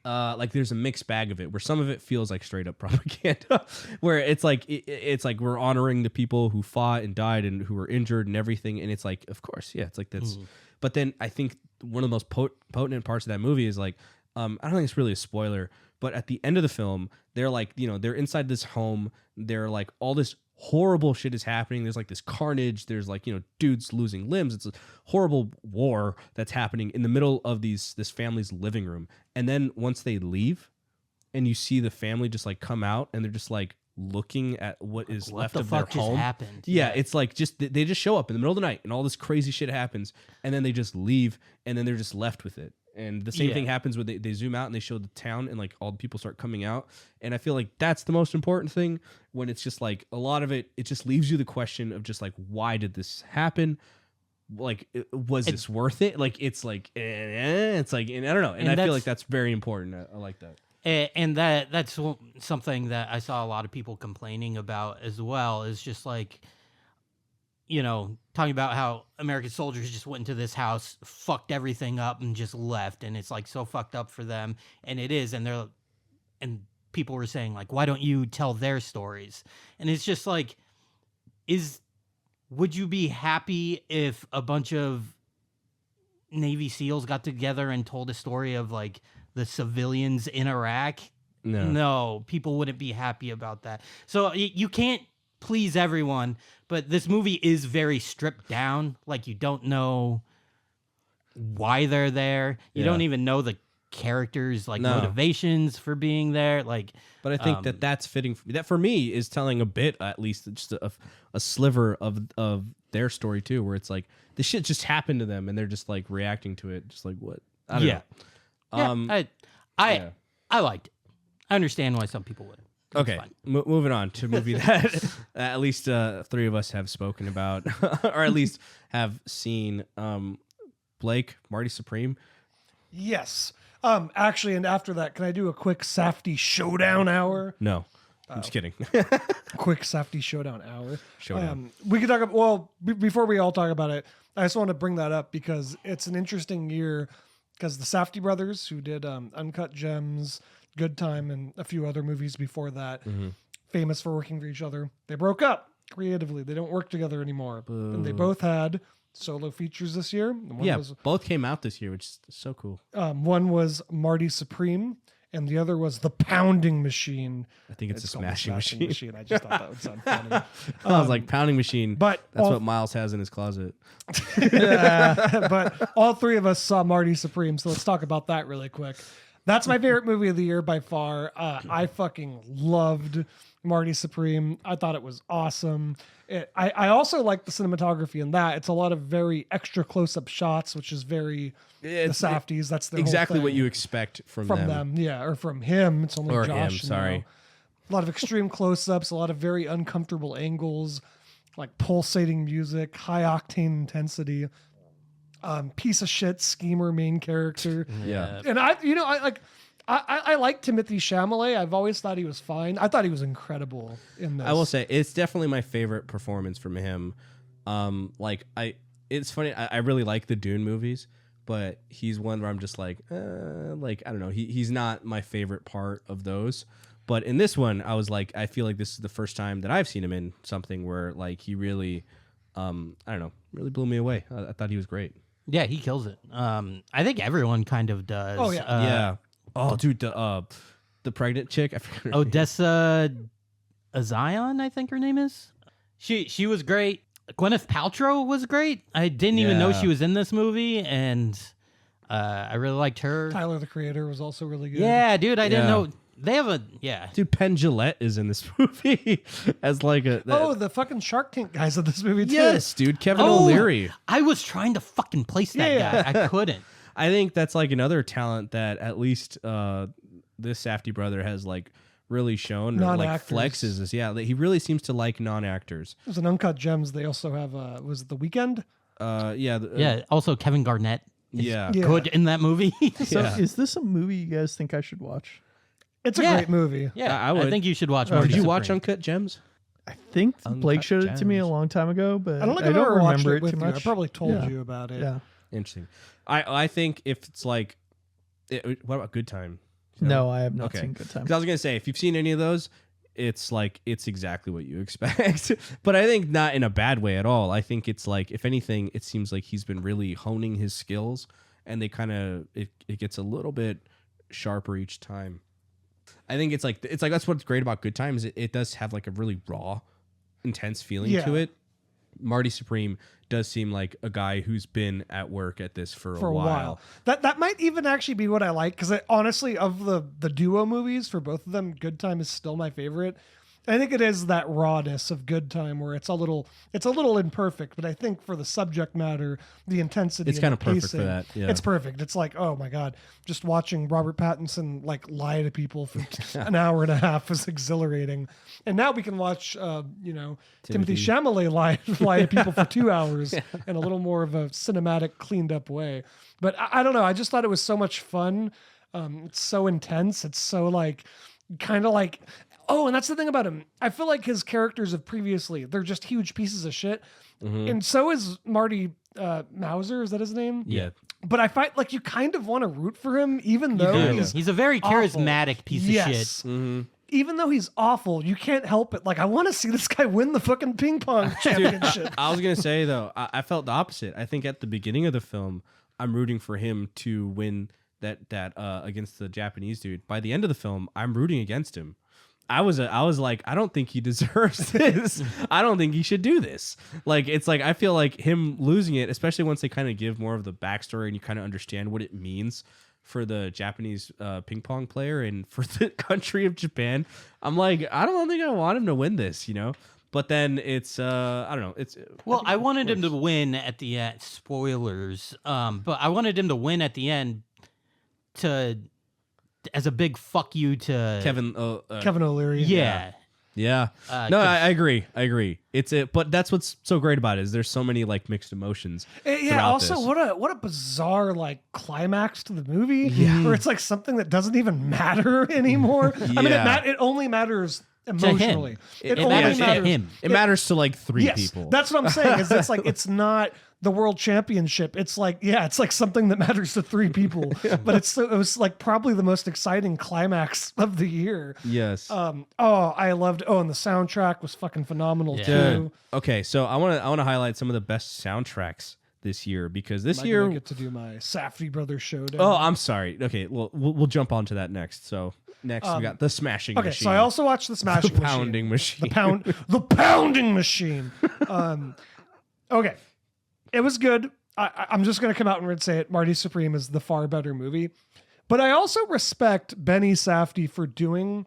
like there's a mixed bag of it, where some of it feels like straight up propaganda, where it's like it's like we're honoring the people who fought and died and who were injured and everything, and it's like, of course, yeah, it's like that's. But then I think one of the most potent parts of that movie is like, I don't think it's really a spoiler, but at the end of the film, they're like, they're inside this home, they're like all this horrible shit is happening. There's like this carnage. There's like, dudes losing limbs. It's a horrible war that's happening in the middle of this family's living room. And then once they leave and you see the family just like come out and they're just like looking at what is left of their home. Happened? Yeah, it's like they just show up in the middle of the night and all this crazy shit happens, and then they just leave, and then they're just left with it. And the same thing happens when they zoom out and they show the town and like all the people start coming out. And I feel like that's the most important thing, when it's just like a lot of it just leaves you the question of just like, why did this happen? Like, was this worth it? Like, it's like, it's like, and I don't know. And I feel like that's very important. I like that. And that's something that I saw a lot of people complaining about as well, is just like, talking about how American soldiers just went into this house, fucked everything up, and just left, and it's like so fucked up for them, and it is, and people were saying like, why don't you tell their stories? And it's just like, would you be happy if a bunch of Navy SEALs got together and told a story of like the civilians in Iraq? No, people wouldn't be happy about that. So you can't please everyone, but this movie is very stripped down. Like, you don't know why they're there. You don't even know the characters like motivations for being there. Like, but I think that's fitting. That for me is telling a bit, at least just a sliver of their story too, where it's like the shit just happened to them and they're just like reacting to it, just like what? I don't know. I liked it. I understand why some people would. Okay, moving on to a movie that at least 3 of us have spoken about, or at least have seen. Blake, Marty Supreme. Yes. Actually, and after that, can I do a quick Safdie showdown hour? No, I'm just kidding. Quick Safdie showdown hour. Showdown. We could talk about, well, before we all talk about it, I just want to bring that up because it's an interesting year because the Safdie brothers, who did Uncut Gems, Good Time, and a few other movies before that, famous for working for each other, they broke up creatively. They don't work together anymore. Boo. And they both had solo features this year. Both came out this year, which is so cool. One was Marty Supreme, and the other was The Pounding Machine. I think it's a called The smashing machine. I just thought that would sound funny. I was like, pounding machine. But that's what Miles has in his closet. But all 3 of us saw Marty Supreme, so let's talk about that really quick. That's my favorite movie of the year by far. I fucking loved Marty Supreme. I thought it was awesome. I also like the cinematography in that. It's a lot of very extra close-up shots, which is very the Safdies. That's their exactly whole what thing. you expect from them. Yeah, or from him. It's only or Josh. Him, sorry. Now. A lot of extreme close-ups, a lot of very uncomfortable angles, like pulsating music, high-octane intensity. Piece of shit schemer main character. Yeah. And I like Timothée Chalamet. I've always thought he was fine. I thought he was incredible in this. I will say it's definitely my favorite performance from him. It's funny. I really like the Dune movies, but he's one where I'm just like I don't know. He's not my favorite part of those. But in this one, I was like, I feel like this is the first time that I've seen him in something where like he really, I don't know, really blew me away. I thought he was great. Yeah, he kills it. I think everyone kind of does. Oh, yeah. Yeah. Oh, dude, the pregnant chick. I forgot her name. Odessa Azion, I think her name is. She was great. Gwyneth Paltrow was great. I didn't even know Yeah. she was in this movie, and I really liked her. Tyler, the Creator, was also really good. Yeah, dude, I didn't Yeah. know. They have a Dude, Penn Jillette is in this movie as like a. The fucking Shark Tank guys in this movie too. Yes, dude, Kevin Oh, O'Leary. I was trying to fucking place that guy. I couldn't. I think that's like another talent that at least this Safdie brother has like really shown or like Non-actors. flexes is he really seems to like non-actors. There's an Uncut Gems. They also have was it The Weeknd? Yeah. Also, Kevin Garnett is Yeah. good in that movie. So Yeah. is this a movie you guys think I should watch? It's a Yeah. great movie. Yeah, I would. think you should watch. Did Marty you watch Supreme. Uncut Gems? I think Uncut Blake showed it to me a Gems. long time ago, but I don't think I've ever watched remember it with too you. I much. probably told Yeah. you about it. Yeah. Interesting. I think if it's like, what about Good Time? No, I have not Okay. seen Good Time. Because I was gonna say if you've seen any of those, it's like it's exactly what you expect. But I think not in a bad way at all. I think it's like if anything, it seems like he's been really honing his skills, and they kind of it gets a little bit sharper each time. I think it's like that's what's great about Good Time is it does have like a really raw, intense feeling to it. Marty Supreme does seem like a guy who's been at work at this for a while. That might even actually be what I like because honestly, of the duo movies for both of them, Good Time is still my favorite. I think it is that rawness of Good Time where it's a little imperfect, but I think for the subject matter, the intensity, It's and kind the of perfect pacing, for that. Yeah. It's perfect. It's like, oh my God, just watching Robert Pattinson like lie to people for an hour and a half is exhilarating. And now we can watch, Timothée Chalamet lie to people for 2 hours in a little more of a cinematic, cleaned up way. But I don't know. I just thought it was so much fun. It's so intense. It's so like, kind of like, oh, and that's the thing about him. I feel like his characters of previously, they're just huge pieces of shit. And so is Marty Mauser. Is that his name? Yeah. But I find like you kind of want to root for him, even though He's a very charismatic piece of shit. Mm-hmm. Even though he's awful, you can't help it. Like, I want to see this guy win the fucking ping pong championship. I was gonna say though, I felt the opposite. I think at the beginning of the film, I'm rooting for him to win that against the Japanese dude. By the end of the film, I'm rooting against him. I was like, I don't think he deserves this. I don't think he should do this. Like, it's like I feel like him losing it, especially once they kind of give more of the backstory and you kind of understand what it means for the Japanese ping pong player and for the country of Japan. I'm like, I don't think I want him to win this, But then it's I don't know. I wanted him to win at the end. Spoilers. But I wanted him to win at the end as a big fuck you to Kevin O'Leary. Yeah. Yeah. No, I agree. But that's what's so great about it is there's so many like mixed emotions. Yeah. Also, this. what a bizarre like climax to the movie where it's like something that doesn't even matter anymore. I mean, it only matters emotionally. It matters to him. It matters to like three yes, people. That's what I'm saying. Is it's like it's not the world championship. It's like it's like something that matters to three people. But it was like probably the most exciting climax of the year. Yes. I loved. And the soundtrack was fucking phenomenal too. Okay, so I want to highlight some of the best soundtracks this year because this year I get to do my Safdie Brothers showdown. Oh, I'm sorry. Okay, well we'll jump on to that next. So next we got the Smashing Machine. Okay, so I also watched the Smashing the Pounding Machine. The Pounding Machine. Okay. It was good. I'm just going to come out and say it. Marty Supreme is the far better movie. But I also respect Benny Safdie for doing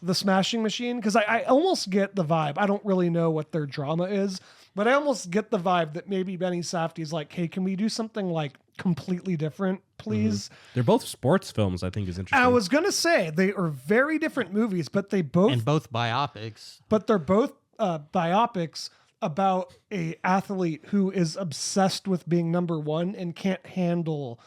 the Smashing Machine because I almost get the vibe. I don't really know what their drama is, but I almost get the vibe that maybe Benny Safdie is like, hey, can we do something like completely different, please? They're both sports films, I think is interesting. I was going to say they are very different movies, but they both... And both biopics. But they're both biopics about a athlete who is obsessed with being number one and can't handle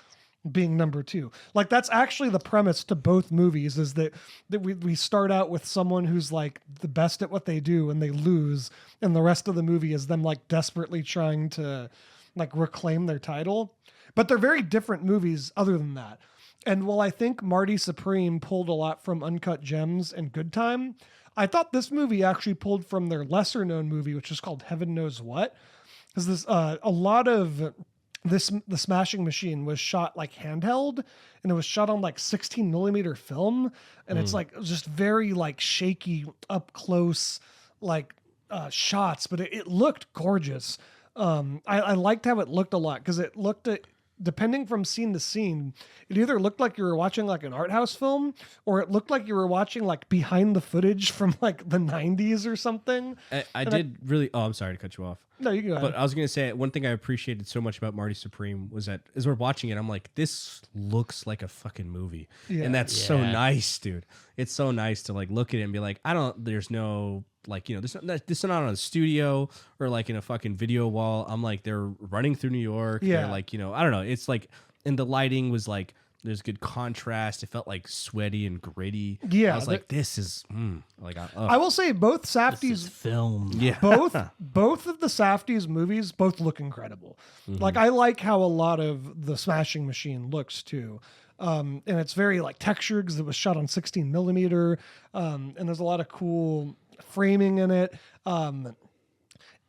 being number two. Like that's actually the premise to both movies is that we start out with someone who's like the best at what they do and they lose. And the rest of the movie is them like desperately trying to like reclaim their title. But they're very different movies other than that. And while I think Marty Supreme pulled a lot from Uncut Gems and Good Time, I thought this movie actually pulled from their lesser known movie, which is called Heaven Knows What. Because this a lot of the Smashing Machine was shot like handheld, and it was shot on like 16 millimeter film, and it's like just very like shaky up close like shots, but it looked gorgeous. I liked how it looked a lot because it looked at, depending from scene to scene, it either looked like you were watching like an art house film or it looked like you were watching like behind the footage from like the 90s or something. I'm sorry to cut you off. No, you can go ahead. But I was going to say one thing I appreciated so much about Marty Supreme was that as we're watching it, I'm like, this looks like a fucking movie. Yeah. And that's so nice, dude. It's so nice to like look at it and be like, there's no like, this is not on a studio or like in a fucking video wall. I'm like, they're running through New York. Yeah. They're like, I don't know. It's like, and the lighting was like, there's good contrast. It felt like sweaty and gritty. Yeah. I was like, this is I will say both Safdie's film. Yeah. both of the Safdie's movies both look incredible. Like I like how a lot of the Smashing Machine looks too. And it's very like textured because it was shot on 16 millimeter. And there's a lot of cool framing in it.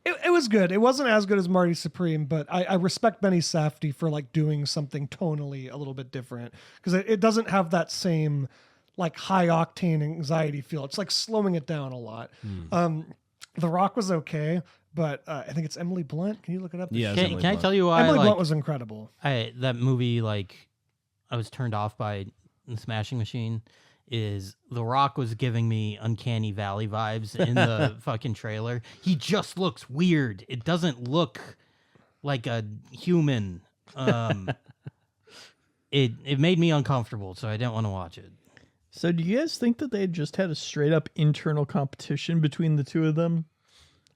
It was good. It wasn't as good as Marty Supreme, but I respect Benny Safdie for like doing something tonally a little bit different because it doesn't have that same like high octane anxiety feel. It's like slowing it down a lot. The Rock was okay, but I think it's Emily Blunt. Can you look it up? Yeah. Can I tell you why Emily Blunt was incredible. That movie, like, I was turned off by the Smashing Machine. Is The Rock was giving me Uncanny Valley vibes in the fucking trailer. He just looks weird. It doesn't look like a human. It made me uncomfortable, so I didn't want to watch it. So do you guys think that they just had a straight up internal competition between the two of them?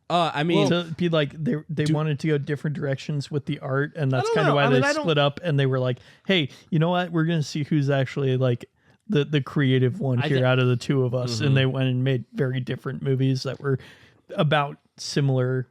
I mean, to be like they wanted to go different directions with the art, and that's kind of why they split up. And they were like, "Hey, you know what? We're gonna see who's actually like the creative one here out of the two of us." And they went and made very different movies that were about similar,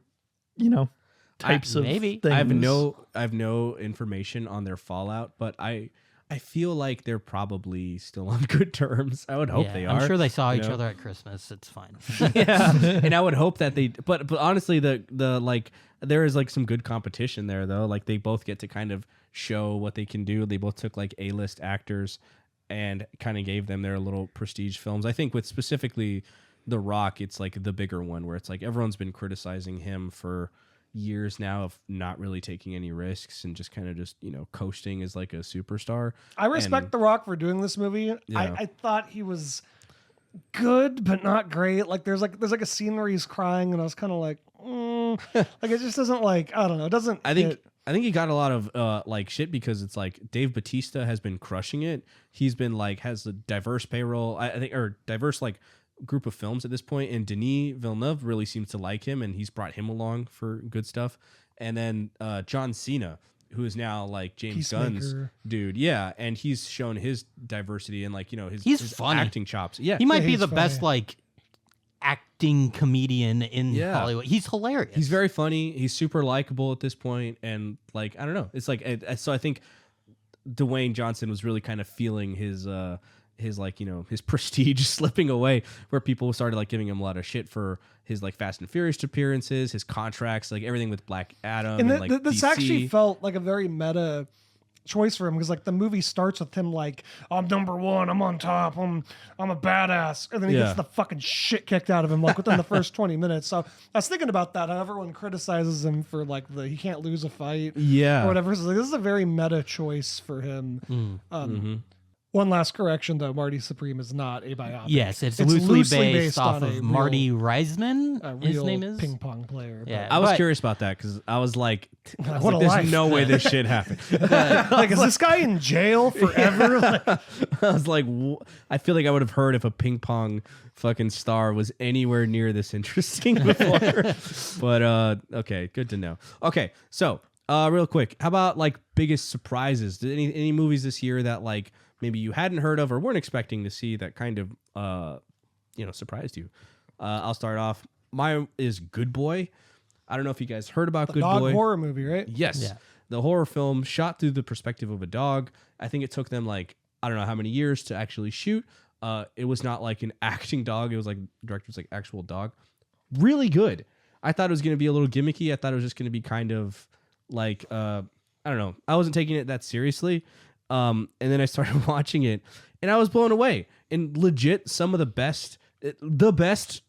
types of things. I have no information on their fallout, but I feel like they're probably still on good terms. I would hope they are. I'm sure they saw each other at Christmas. It's fine. Yeah, and I would hope that they. But honestly, the like there is like some good competition there though. Like they both get to kind of show what they can do. They both took like A-list actors and kind of gave them their little prestige films. I think with specifically The Rock, it's like the bigger one where it's like everyone's been criticizing him for years now of not really taking any risks and just kind of just, coasting as like a superstar. I respect The Rock for doing this movie. Yeah. I thought he was good, but not great. Like there's like a scene where he's crying, and I was kind of like, like it just doesn't like, I don't know. It doesn't. I think he got a lot of like shit because it's like Dave Bautista has been crushing it. He's been like has a diverse payroll, I think, or diverse like group of films at this point, and Denis Villeneuve really seems to like him, and he's brought him along for good stuff. And then John Cena, who is now like James Gunn's dude, and he's shown his diversity and like his funny. acting chops. Yeah, He might be he's the funny. best like acting comedian in Hollywood. He's hilarious. He's very funny. He's super likable at this point, and like I don't know, it's like so I think Dwayne Johnson was really kind of feeling his like his prestige slipping away, where people started like giving him a lot of shit for his like Fast and Furious appearances, his contracts, like everything with Black Adam, and like this DC. actually felt like a very meta choice for him, because like the movie starts with him like, I'm number one, I'm on top, I'm a badass, and then he gets the fucking shit kicked out of him like within the first 20 minutes. So I was thinking about that, how everyone criticizes him for like he can't lose a fight, or whatever. So like, this is a very meta choice for him. One last correction, though. Marty Supreme is not a biopic. Yes, it's loosely based off of Marty Reisman. A His real name is ping pong player. Yeah. I was But- curious about that because I was like, What a there's life. no way this shit happened. Like, is this guy in jail forever? Like, I was like, I feel like I would have heard if a ping pong fucking star was anywhere near this interesting before. But okay, good to know. Okay, so real quick, how about like biggest surprises? Did any movies this year that like maybe you hadn't heard of or weren't expecting to see that kind of surprised you? I'll start off. Mine is Good Boy. I don't know if you guys heard about the Good dog Boy. horror movie, right? Yes. Yeah. The horror film shot through the perspective of a dog. I think it took them like, I don't know how many years to actually shoot. It was not like an acting dog. It was like, the director was like actual dog. Really good. I thought it was going to be a little gimmicky. I thought it was just going to be kind of like, I don't know. I wasn't taking it that seriously. And then I started watching it and I was blown away. And legit, some of the best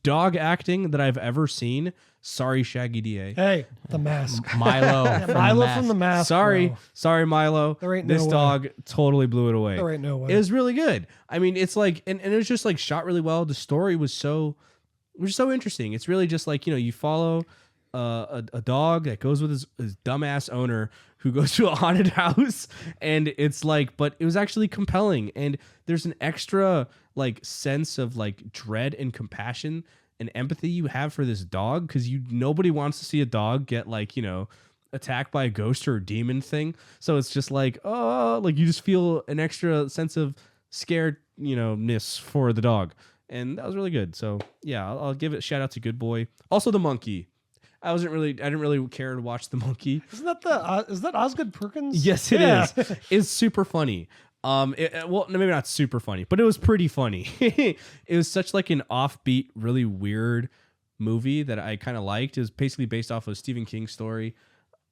dog acting that I've ever seen. Sorry, Shaggy DA. Hey, The Mask. Milo. Milo from The Mask. Sorry, bro. Milo. There ain't this no way. dog totally blew it away. There ain't no way. It was really good. I mean, it's like, and it was just like shot really well. The story was so interesting. It's really just like, you follow a dog that goes with his dumbass owner who goes to a haunted house, and it's like, but it was actually compelling, and there's an extra like sense of like dread and compassion and empathy you have for this dog, because nobody wants to see a dog get like attacked by a ghost or a demon thing. So it's just like, oh, like you just feel an extra sense of scaredness for the dog, and that was really good. So yeah, I'll give it a shout out to Good Boy. Also the monkey. I didn't really care to watch the monkey. Isn't that is that Osgood Perkins? Yes, it is. It's super funny. Well, maybe not super funny, but it was pretty funny. It was such like an offbeat, really weird movie that I kind of liked. It was basically based off of a Stephen King story.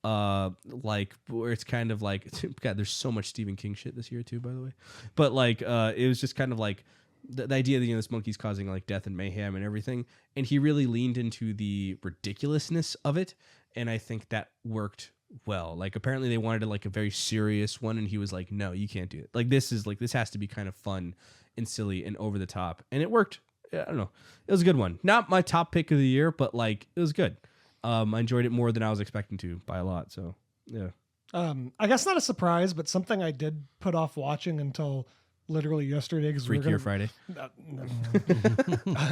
Like where it's kind of like, God, there's so much Stephen King shit this year too, by the way. But like, it was just kind of like the idea that this monkey's causing like death and mayhem and everything, and he really leaned into the ridiculousness of it, and I think that worked well. Like apparently they wanted like a very serious one, and he was like, no, you can't do it. Like this has to be kind of fun and silly and over the top, and it worked. I don't know, it was a good one. Not my top pick of the year, but like it was good. I enjoyed it more than I was expecting to by a lot. So yeah. I guess not a surprise, but something I did put off watching until literally yesterday, because Freakier Friday.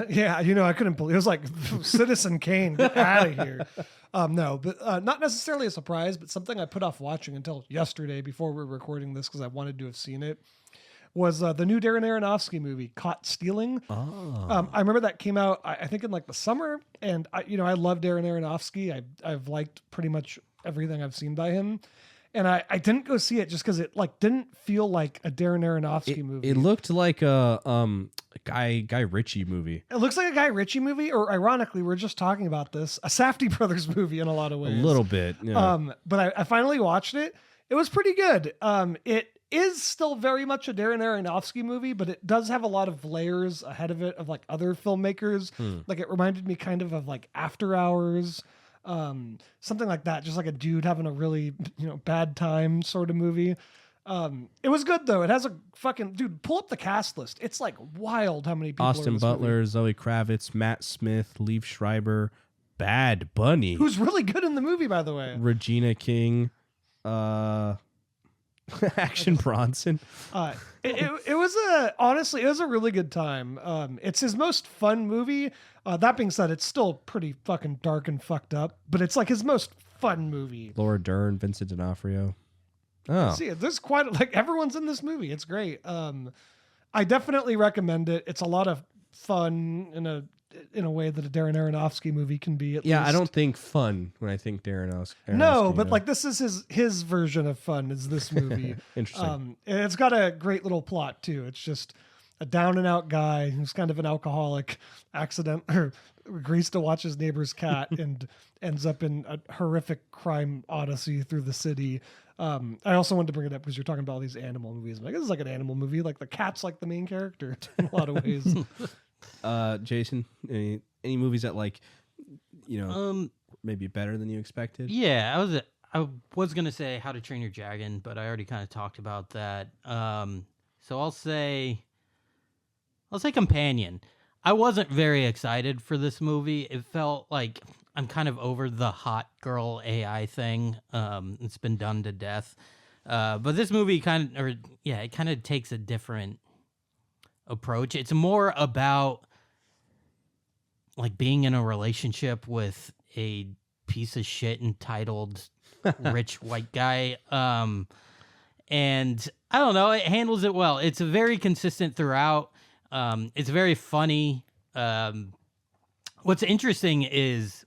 Yeah, I couldn't believe it was like Citizen Kane, get out of here. No, but not necessarily a surprise, but something I put off watching until yesterday before we were recording this because I wanted to have seen it, was the new Darren Aronofsky movie, Caught Stealing. Oh. I remember that came out, I think in like the summer, and I love Darren Aronofsky. I've liked pretty much everything I've seen by him. And I didn't go see it just because it like didn't feel like a Darren Aronofsky movie. It looked like a Guy Ritchie movie. It looks like a Guy Ritchie movie, or ironically, we're just talking about this, a Safdie Brothers movie in a lot of ways. A little bit. Yeah. But I finally watched it. It was pretty good. It is still very much a Darren Aronofsky movie, but it does have a lot of layers ahead of it of like other filmmakers. Like it reminded me kind of like After Hours. something like that. Just like a dude having a really bad time sort of movie. It was good though. It has a fucking dude. Pull up the cast list. It's like wild how many people. are in Austin this Butler, movie. Zoe Kravitz, Matt Smith, Liev Schreiber, Bad Bunny, Who's really good in the movie, by the way. Regina King, Action Bronson. It was honestly, it was a really good time. It's his most fun movie. That being said, it's still pretty fucking dark and fucked up, but it's like his most fun movie. Laura Dern, Vincent D'Onofrio. Oh, See, there's quite like everyone's in this movie. It's great. I definitely recommend it. It's a lot of fun in a way that a Darren Aronofsky movie can be. At yeah. least. I don't think fun when I think Darren Aronofsky. No, but like this is his version of fun. Is this movie? Interesting. And it's got a great little plot too. It's just a down and out guy who's kind of an alcoholic, agrees to watch his neighbor's cat and ends up in a horrific crime odyssey through the city. I also wanted to bring it up because you're talking about all these animal movies. I'm like, this is like an animal movie. Like the cat's like the main character in a lot of ways. Jason, any movies that like, maybe better than you expected? Yeah, I was gonna say How to Train Your Dragon, but I already kind of talked about that. So I'll say Companion. I wasn't very excited for this movie. It felt like I'm kind of over the hot girl AI thing. It's been done to death. But this movie kind of takes a different approach. It's more about like being in a relationship with a piece of shit entitled rich white guy. And I don't know, it handles it well. It's very consistent throughout. It's very funny. What's interesting is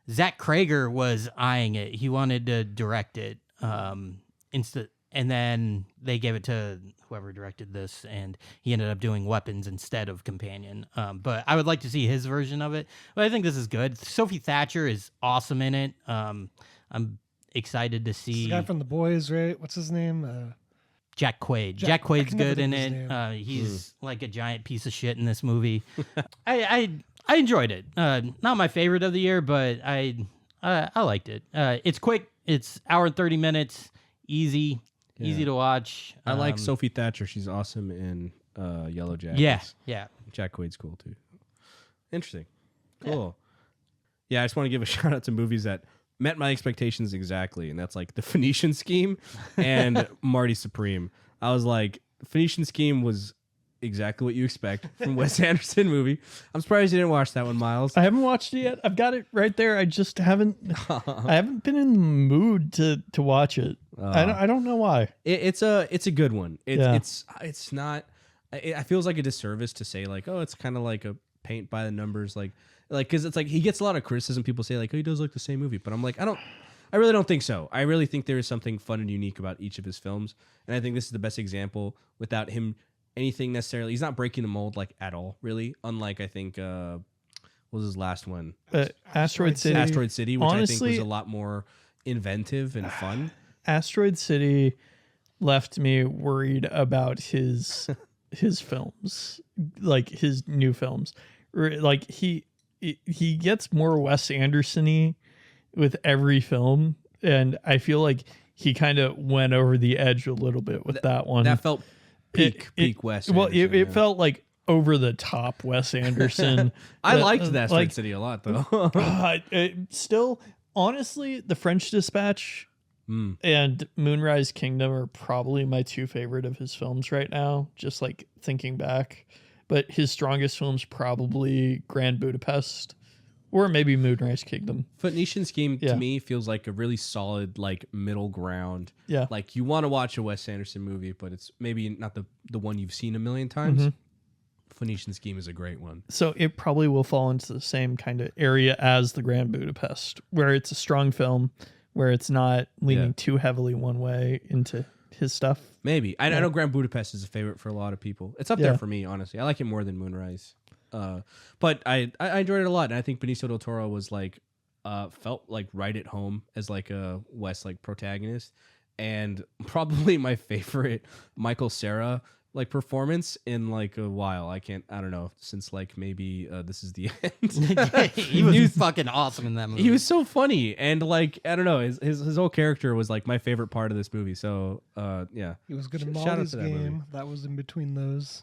Zach Krager was eyeing it. He wanted to direct it. And then they gave it to whoever directed this, and he ended up doing Weapons instead of Companion. But I would like to see his version of it. But I think this is good. Sophie Thatcher is awesome in it. I'm excited to see The guy from The Boys, right? What's his name? Jack Quaid. Jack Quaid's I can never good in think of his it. He's like a giant piece of shit in this movie. I enjoyed it. Not my favorite of the year, but I liked it. It's quick. It's hour and 30 minutes. Easy to watch. I like Sophie Thatcher. She's awesome in Yellow Jackets. Yeah. Jack Quaid's cool too. Interesting. Cool. Yeah, I just want to give a shout out to movies that met my expectations exactly, and that's like The Phoenician Scheme and Marty Supreme. I was like, Phoenician Scheme was exactly what you expect from Wes Anderson movie. I'm surprised you didn't watch that one, Miles. I haven't watched it yet. I've got it right there. I just haven't. I haven't been in the mood to watch it. I don't know why. It's a good one. It's not. It feels like a disservice to say like, oh, it's kind of like a paint by the numbers, like because it's like he gets a lot of criticism. People say like, oh, he does like the same movie, but I'm like, I really don't think so. I really think there is something fun and unique about each of his films, and I think this is the best example without him anything necessarily. He's not breaking the mold like at all, really. Unlike I think what was his last one? Asteroid City. Asteroid City, which Honestly, I think was a lot more inventive and fun. Asteroid City left me worried about his films, like his new films. Like he gets more Wes Anderson-y with every film, and I feel like he kind of went over the edge a little bit with that one. That felt peak Wes. Well, Anderson, it felt like over the top Wes Anderson. I liked that Asteroid City a lot, though. Still, honestly, The French Dispatch and Moonrise Kingdom are probably my two favorite of his films right now, just like thinking back. But his strongest film's probably Grand Budapest or maybe Moonrise Kingdom. Phoenician Scheme to me feels like a really solid like middle ground. Yeah. Like you want to watch a Wes Anderson movie, but it's maybe not the one you've seen a million times. Mm-hmm. Phoenician Scheme is a great one. So it probably will fall into the same kind of area as the Grand Budapest, where it's a strong film, where it's not leaning too heavily one way into his stuff. Maybe. I know Grand Budapest is a favorite for a lot of people. It's up there for me, honestly. I like it more than Moonrise. But I enjoyed it a lot, and I think Benicio del Toro was like felt like right at home as like a Wes like protagonist, and probably my favorite Michael Cera like performance in like a while. I don't know, since like maybe this is the end. He was fucking awesome in that movie. He was so funny, and like I don't know, his whole character was like my favorite part of this movie. So yeah, He was good in Shout out Molly's to that game. movie. That was in between those.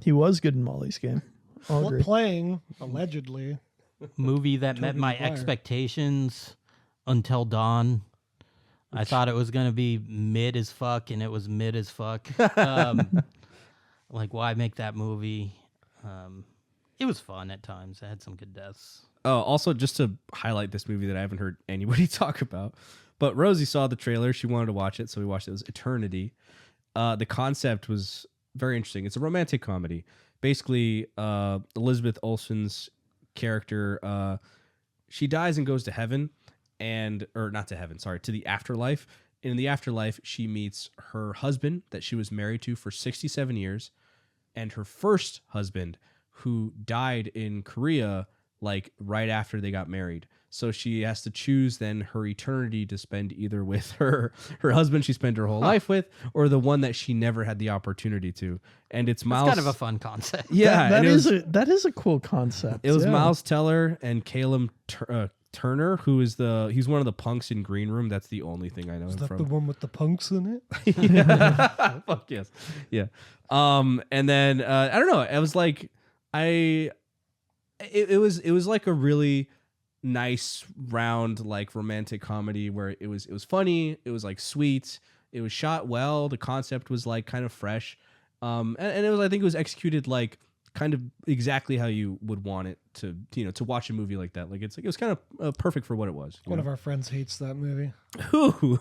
He was good in Molly's game. I'll agree. Playing, allegedly. Movie that met my Maguire. expectations until Dawn. I thought it was gonna be mid as fuck, and it was mid as fuck. Like, why make that movie? It was fun at times. It had some good deaths. Oh, also just to highlight this movie that I haven't heard anybody talk about, but Rosie saw the trailer. She wanted to watch it, so we watched it. It was Eternity. The concept was very interesting. It's a romantic comedy. Basically, Elizabeth Olsen's character, she dies and goes to heaven, or not to heaven, sorry, to the afterlife. In the afterlife, she meets her husband that she was married to for 67 years, and her first husband, who died in Korea like right after they got married. So she has to choose then her eternity to spend either with her husband she spent her whole life with, or the one that she never had the opportunity to. And it's Miles. It's kind of a fun concept. Yeah, that is a cool concept. it was yeah. Miles Teller and Caleb Turner, who is he's one of the punks in Green Room. That's the only thing I know Is him that from. the one with the punks in it? Yeah. Fuck yes. Yeah. And then I don't know. It was like it was like a really nice round like romantic comedy where it was funny. It was like sweet. It was shot well. The concept was like kind of fresh. And it was, I think it was executed like kind of exactly how you would want it to, to watch a movie like that. Like it was kind of perfect for what it was. One of our friends hates that movie. Who?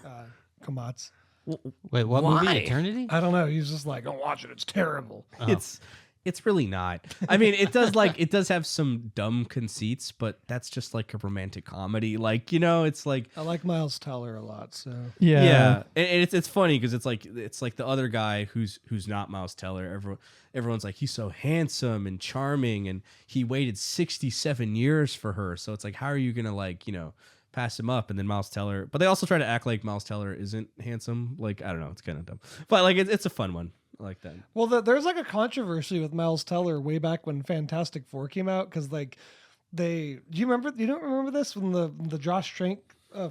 Kamats. Wait, what Why? movie? Eternity? I don't know. He's just like, don't watch it. It's terrible. Oh. It's really not. I mean, it does have some dumb conceits, but that's just like a romantic comedy. Like, it's like I like Miles Teller a lot. So yeah. And it's funny because it's like the other guy who's not Miles Teller. Everyone's like, he's so handsome and charming, and he waited 67 years for her. So it's like, how are you gonna like pass him up? And then Miles Teller, but they also try to act like Miles Teller isn't handsome. Like, I don't know, it's kind of dumb, but like it's a fun one. I like that. Well, there's like a controversy with Miles Teller way back when Fantastic Four came out, because like you don't remember this when the Josh Trank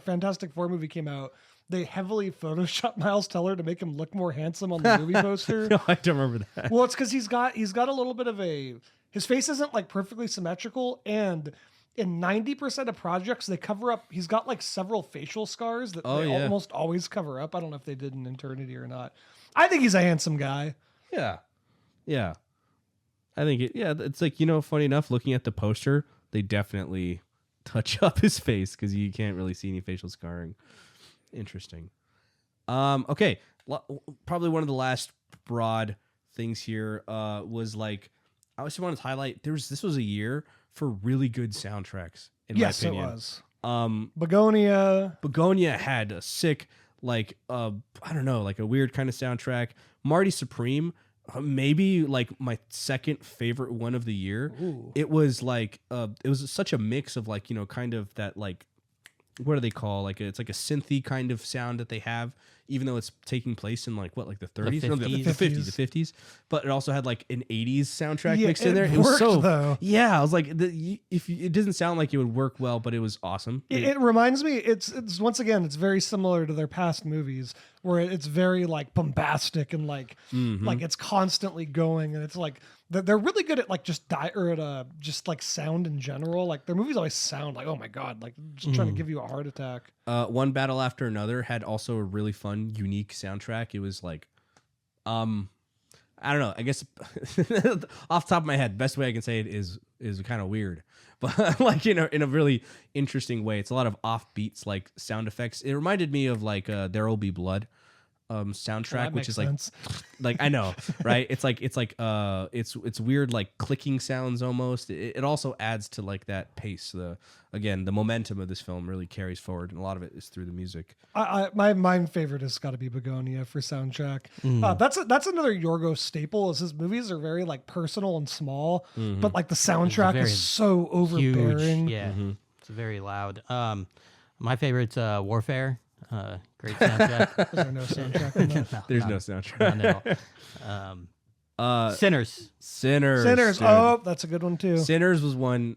Fantastic Four movie came out? They heavily photoshopped Miles Teller to make him look more handsome on the movie poster. No, I don't remember that. Well, it's because he's got a little bit of his face isn't like perfectly symmetrical, and in 90% of projects they cover up. He's got like several facial scars that they almost always cover up. I don't know if they did in Eternity or not. I think he's a handsome guy. Yeah. I think it's like, funny enough, looking at the poster, they definitely touch up his face because you can't really see any facial scarring. Interesting. Okay. Probably one of the last broad things here was like, I just wanted to highlight this was a year for really good soundtracks, in my opinion. Yes, it was. Begonia had a sick, like I don't know, like a weird kind of soundtrack. Marty Supreme, maybe like my second favorite one of the year. Ooh. It was like it was such a mix of like kind of that like, what do they call, like it's like a synthy kind of sound that they have, even though it's taking place in like the 30s, The 50s. the 50s, but it also had like an 80s soundtrack mixed in it there. It worked, was so though. Yeah, I was like, it doesn't sound like it would work well, but it was awesome. It reminds me, it's once again, it's very similar to their past movies, where it's very like bombastic and like like it's constantly going, and it's like they're really good at like just like sound in general. Like their movies always sound like, oh my god, like just trying to give you a heart attack. One Battle After Another had also a really fun, unique soundtrack. It was like, I don't know. I guess off the top of my head, best way I can say it is kind of weird, but like in a really interesting way. It's a lot of offbeats, like sound effects. It reminded me of like There Will Be Blood soundtrack, which is sense. like I know, right? It's weird, like clicking sounds almost. It also adds to like that pace. The momentum of this film really carries forward, and a lot of it is through the music. My favorite has got to be Begonia for soundtrack. That's another Yorgos staple. Is his movies are very like personal and small, but like the soundtrack is so overbearing. Huge. Yeah, it's very loud. My favorite's Warfare. Great soundtrack. Was there no soundtrack in that? There's no soundtrack. Not at all. Sinners. Sinners. Dude. Oh, that's a good one too. Sinners was one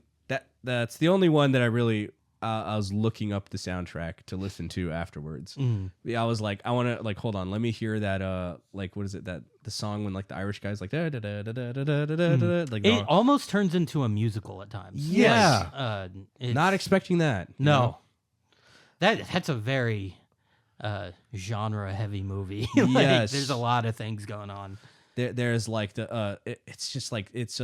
that's the only one that I really I was looking up the soundtrack to listen to afterwards. Yeah, I was like, I want to like hold on, let me hear that like what is it, that the song when like the Irish guys like da da da da da da da da da, like It almost turns into a musical at times. Yeah. It's- not expecting that. you No. know? That's a very genre heavy movie. Yes. There's a lot of things going on. There's like the it's just like it's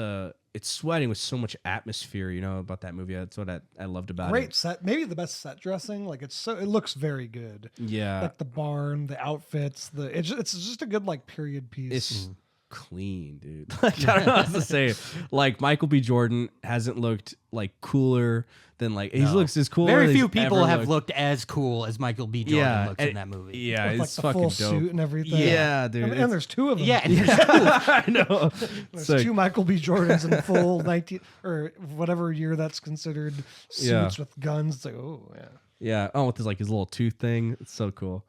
sweating with so much atmosphere, about that movie. That's what I loved about Great it. set, maybe the best set dressing. Like it looks very good. Yeah, Like the barn, the outfits, it's just a good like period piece. it's clean, dude. Like, I don't know what to say. Like Michael B. Jordan hasn't looked like cooler than like he looks as cool. Very as few he's people ever have looked as cool as Michael B. Jordan looks in that movie. Yeah, With, like it's the fucking full dope. suit and everything. Yeah, dude. And there's two of them. Yeah, I know. There's So- two Michael B. Jordans in full 19 or whatever year that's considered suits Yeah. with guns. It's like, oh yeah. Yeah. Oh, with his like his little tooth thing. It's so cool.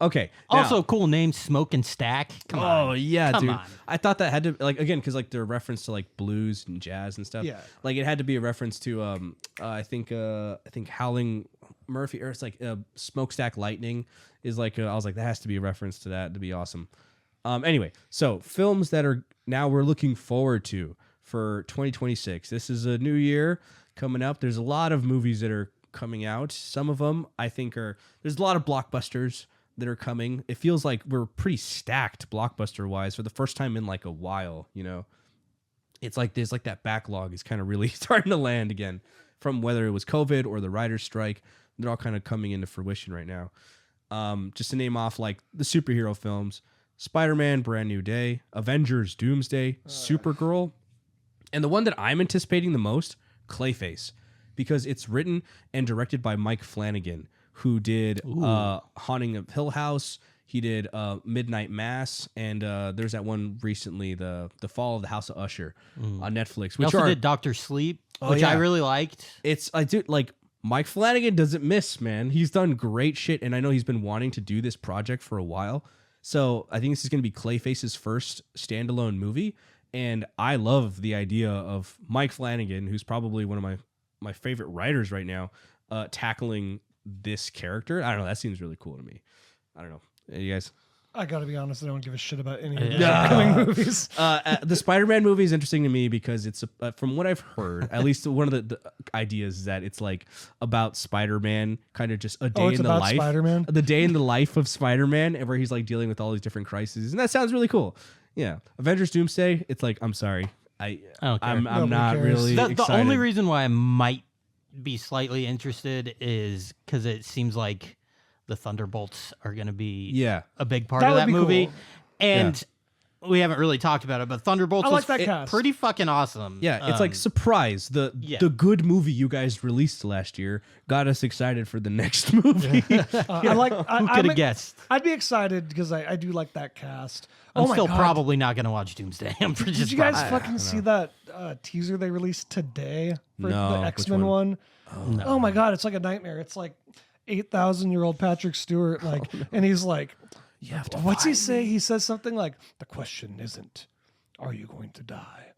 Okay. Also, now- cool name, Smoke and Stack. Come on. Oh yeah, Come dude. on. I thought that had to like again because like the reference to like blues and jazz and stuff. Yeah. Like it had to be a reference to I think Howling Murphy, or it's like Smokestack Lightning is like I was like that has to be a reference to that to be awesome. Anyway, so films that are now we're looking forward to for 2026. This is a new year coming up. There's a lot of movies that are coming out. Some of them I think there's a lot of blockbusters that are coming. It feels like we're pretty stacked blockbuster wise for the first time in like a while, It's like there's like that backlog is kind of really starting to land again from whether it was COVID or the writer's strike. They're all kind of coming into fruition right now. Just to name off like the superhero films, Spider-Man, Brand New Day, Avengers, Doomsday, Supergirl, and the one that I'm anticipating the most, Clayface, because it's written and directed by Mike Flanagan, who did Haunting of Hill House. He did Midnight Mass, and there's that one recently, the Fall of the House of Usher on Netflix. He also did Dr. Sleep, which I really liked. I do like Mike Flanagan doesn't miss, man. He's done great shit, and I know he's been wanting to do this project for a while. So I think this is going to be Clayface's first standalone movie, and I love the idea of Mike Flanagan, who's probably one of my favorite writers right now, tackling this character. I don't know. That seems really cool to me. I don't know. You guys? I gotta be honest, I don't give a shit about any of the upcoming movies. The Spider-Man movie is interesting to me because it's from what I've heard, at least one of the ideas is that it's like about Spider-Man, kind of just a day It's in the about life, Spider-Man? the day in the life of Spider-Man, and where he's like dealing with all these different crises, and that sounds really cool. Yeah, Avengers Doomsday. It's like I'm sorry, I don't care. I'm Nobody not cares. really The excited. only reason why I might be slightly interested is because it seems like the Thunderbolts are going to be a big part That of would that be movie. cool. And we haven't really talked about it, but Thunderbolts I like was that cast. pretty fucking awesome. Yeah, it's like surprise. The good movie you guys released last year got us excited for the next movie. I like. who could have guessed? I'd be excited because I do like that cast. I'm my still God. probably not going to watch Doomsday. I'm Did just you guys probably- fucking see that teaser they released today for No, the which X-Men one? No. Oh my God, it's like a nightmare. It's like 8,000-year-old Patrick Stewart, like, and he's like, what's he say? He says something like, "The question isn't, are you going to die?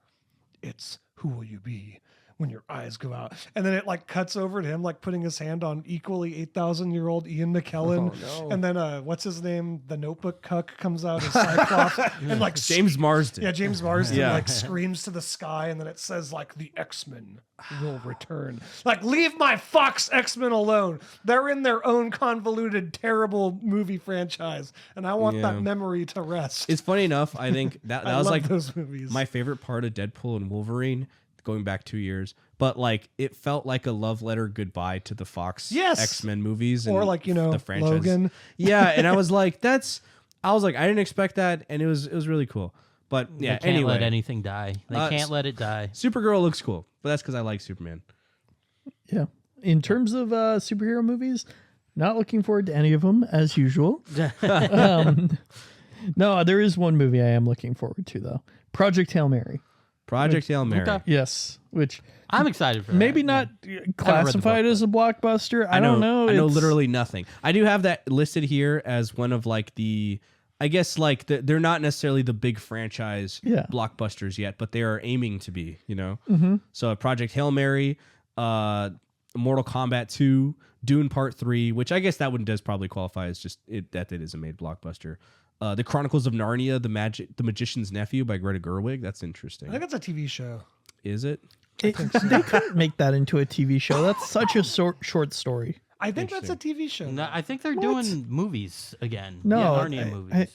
It's who will you be when your eyes go out?" And then it like cuts over to him like putting his hand on equally 8,000-year-old Ian McKellen. Oh, no. And then what's his name? The Notebook cuck comes out as Cyclops and like James Marsden. yeah, James Marsden Yeah. like screams to the sky, and then it says like the X-Men will return. Like, leave my Fox X-Men alone. They're in their own convoluted, terrible movie franchise, and I want that memory to rest. It's funny enough. I think that I was love like those movies. my favorite part of Deadpool and Wolverine, going back 2 years. But like it felt like a love letter goodbye to the Fox Yes. X-Men movies, Or and like, the franchise. Logan. Yeah, and I was like, I didn't expect that, and it was really cool. But yeah, They can't anyway, let anything die. They can't let it die. Supergirl looks cool, but that's because I like Superman. Yeah. In terms of superhero movies, not looking forward to any of them as usual. No, there is one movie I am looking forward to though. Project Hail Mary. Project Hail Mary. Okay. Yes, which I'm excited for that. maybe not classified as a blockbuster. I don't know. I know It's- literally nothing. I do have that listed here as one of like the, I guess like they're not necessarily the big franchise blockbusters yet, but they are aiming to be, you know? Mm-hmm. So Project Hail Mary, Mortal Kombat 2, Dune Part 3, which I guess that one does probably qualify as just that it is a made blockbuster. The Chronicles of Narnia, The Magician's Nephew by Greta Gerwig. That's interesting. I think it's a TV show. Is it? They couldn't make that into a TV show. That's such a short story. I think that's a TV show. No, I think they're doing movies again. No, Narnia movies.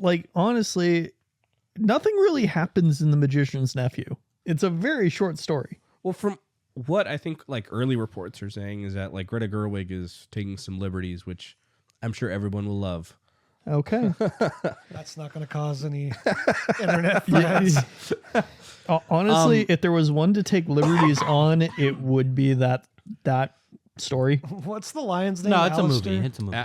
Like, honestly, nothing really happens in The Magician's Nephew. It's a very short story. Well, from what I think like early reports are saying is that like Greta Gerwig is taking some liberties, which I'm sure everyone will love. Okay. That's not going to cause any internet threats. Honestly, if there was one to take liberties on, it would be that story. What's the lion's name? No, it's Alistair? a movie. It's a movie.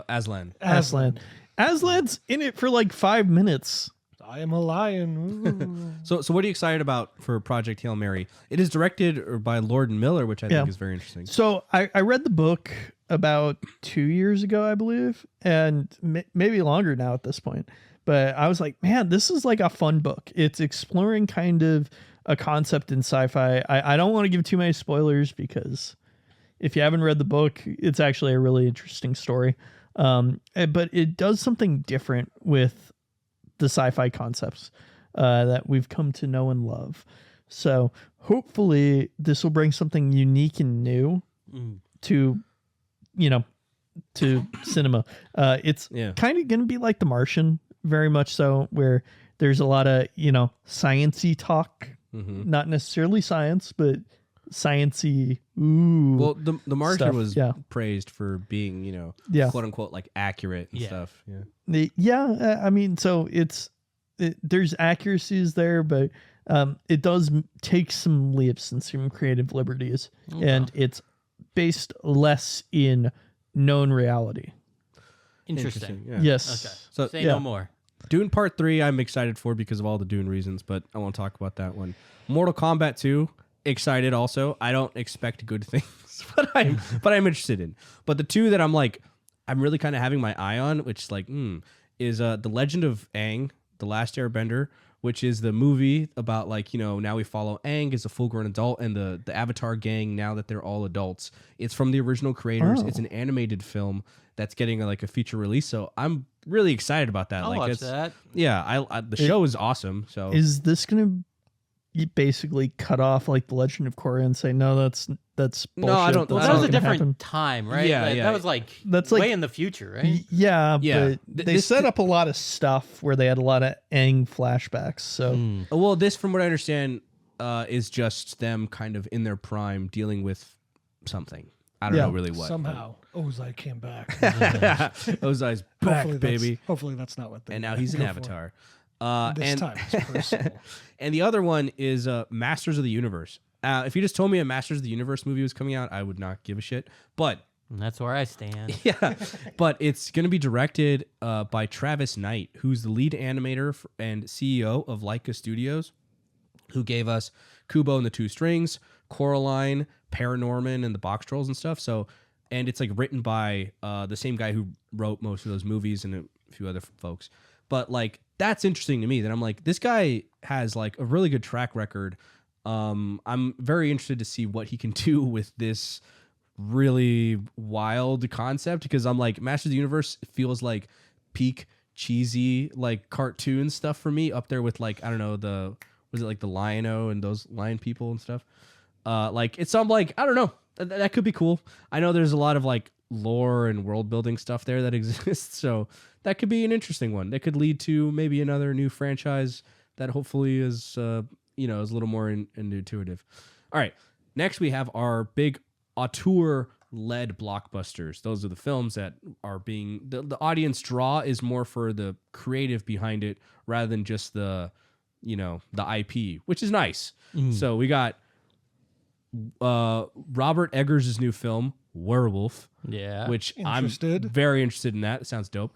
Aslan. Aslan. Aslan's in it for like 5 minutes. I am a lion. Ooh. So what are you excited about for Project Hail Mary? It is directed by Lord Miller, which I think is very interesting. So I read the book about 2 years ago, I believe, and maybe longer now at this point. But I was like, man, this is like a fun book. It's exploring kind of a concept in sci-fi. I don't want to give too many spoilers because if you haven't read the book, it's actually a really interesting story. But it does something different with the sci-fi concepts that we've come to know and love. So hopefully this will bring something unique and new to cinema. It's kind of going to be like The Martian, very much so, where there's a lot of, science-y talk, not necessarily science, but science-y. Well, the Martian stuff, was praised for being, quote unquote, like accurate and stuff. Yeah. I mean, so there's accuracies there, but it does take some leaps and some creative liberties, and it's based less in known reality. Interesting. Yeah. Yes. Okay. So Say no more. Dune Part 3, I'm excited for because of all the Dune reasons, but I won't talk about that one. Mortal Kombat 2, excited also. I don't expect good things, but I'm interested in. But the two that I'm really kind of having my eye on, which is The Legend of Aang, The Last Airbender, which is the movie about now we follow Aang as a full-grown adult and the Avatar gang now that they're all adults. It's from the original creators. It's an animated film that's getting a feature release. So I'm really excited about that. I'll watch that. Yeah, the show is awesome. So is this going to basically cut off The Legend of Korra and say, no, that's bullshit. No, I don't- Well, That's that was not a gonna different happen. time, right? Yeah, yeah. That was That's way in the future, right? Yeah, Yeah. but they set up a lot of stuff where they had a lot of Aang flashbacks. So Well, this, from what I understand, is just them kind of in their prime dealing with something. I don't know really what. Somehow, Ozai came back. Ozai's back, baby. Hopefully that's not what they And now he's an go for. avatar. This time it's personal. And the other one is Masters of the Universe. If you just told me a Masters of the Universe movie was coming out, I would not give a shit. But And that's where I stand. yeah, but it's going to be directed by Travis Knight, who's the lead animator and CEO of Leica Studios, who gave us Kubo and the Two Strings, Coraline, Paranorman, and the Box Trolls and stuff. So, and it's written by the same guy who wrote most of those movies and a few other folks. But that's interesting to me. That I'm this guy has a really good track record. I'm very interested to see what he can do with this really wild concept, because I'm Masters of the Universe feels like peak cheesy cartoon stuff for me, up there with I don't know, was it the Lion-O and those lion people and stuff. It's I don't know, that could be cool. I know there's a lot of lore and world building stuff there that exists, so that could be an interesting one. That could lead to maybe another new franchise that hopefully is is a little more intuitive. All right, next we have our big auteur-led blockbusters. Those are the films that are being the audience draw is more for the creative behind it rather than just the IP, which is nice. So we got Robert Eggers' new film Werewolf, which I'm very interested in. That it sounds dope.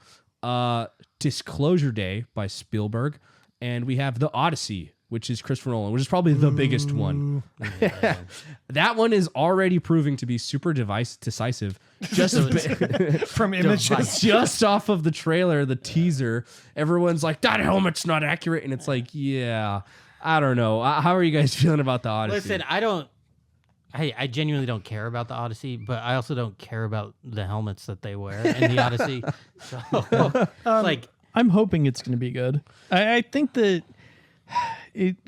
Disclosure Day by Spielberg, and we have The Odyssey, which is Christopher Nolan, which is probably the biggest one. Yeah. That one is already proving to be super decisive. Just From images. just off of the trailer, the teaser, everyone's like, that helmet's not accurate. And it's like, yeah, I don't know. How are you guys feeling about the Odyssey? Listen, I genuinely don't care about the Odyssey, but I also don't care about the helmets that they wear in the Odyssey. So, like, I'm hoping it's going to be good. I think that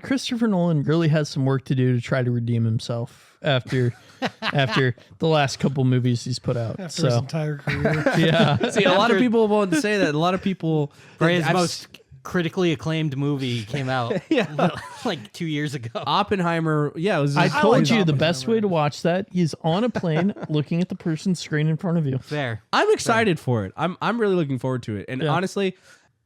Christopher Nolan really has some work to do to try to redeem himself after the last couple movies he's put out. After his entire career. Yeah. See, a lot of people won't say that. A lot of people... Bryan's most critically acclaimed movie came out like 2 years ago. Oppenheimer, yeah. It was I told you the Oppenheimer. best way to watch that is on a plane looking at the person's screen in front of you. Fair. I'm excited for it. I'm really looking forward to it. And Yeah. honestly,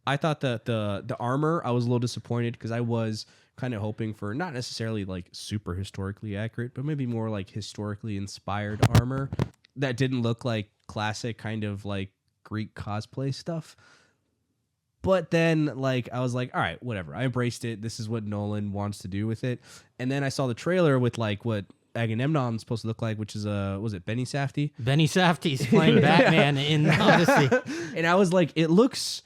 I thought that the armor, I was a little disappointed because I was kind of hoping for not necessarily like super historically accurate, but maybe more like historically inspired armor that didn't look like classic kind of like Greek cosplay stuff. But then, like, I was like, all right, whatever. I embraced it. This is what Nolan wants to do with it. And then I saw the trailer with, like, what Agamemnon's supposed to look like, which is, was it Benny Safdie? Benny Safdie's playing Batman in Odyssey. And I was like, it looks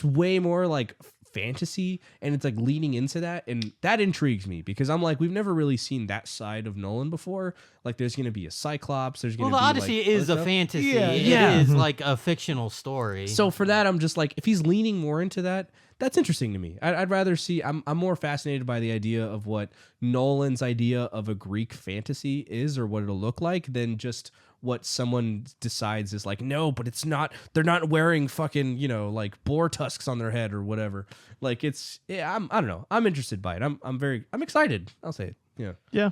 way more like fantasy, and it's like leaning into that, and that intrigues me because I'm like, we've never really seen that side of Nolan before. Like, there's going to be a Cyclops. There's going to Well, the be Odyssey like, is other a stuff. fantasy. Yeah. It is like a fictional story. So for that, I'm just like, if he's leaning more into that, that's interesting to me. I'd rather see. I'm more fascinated by the idea of what Nolan's idea of a Greek fantasy is, or what it'll look like, than just what someone decides is like, no, but it's not. They're not wearing fucking, like boar tusks on their head or whatever. Like I don't know. I'm interested by it. I'm excited. I'll say it. Yeah. Yeah.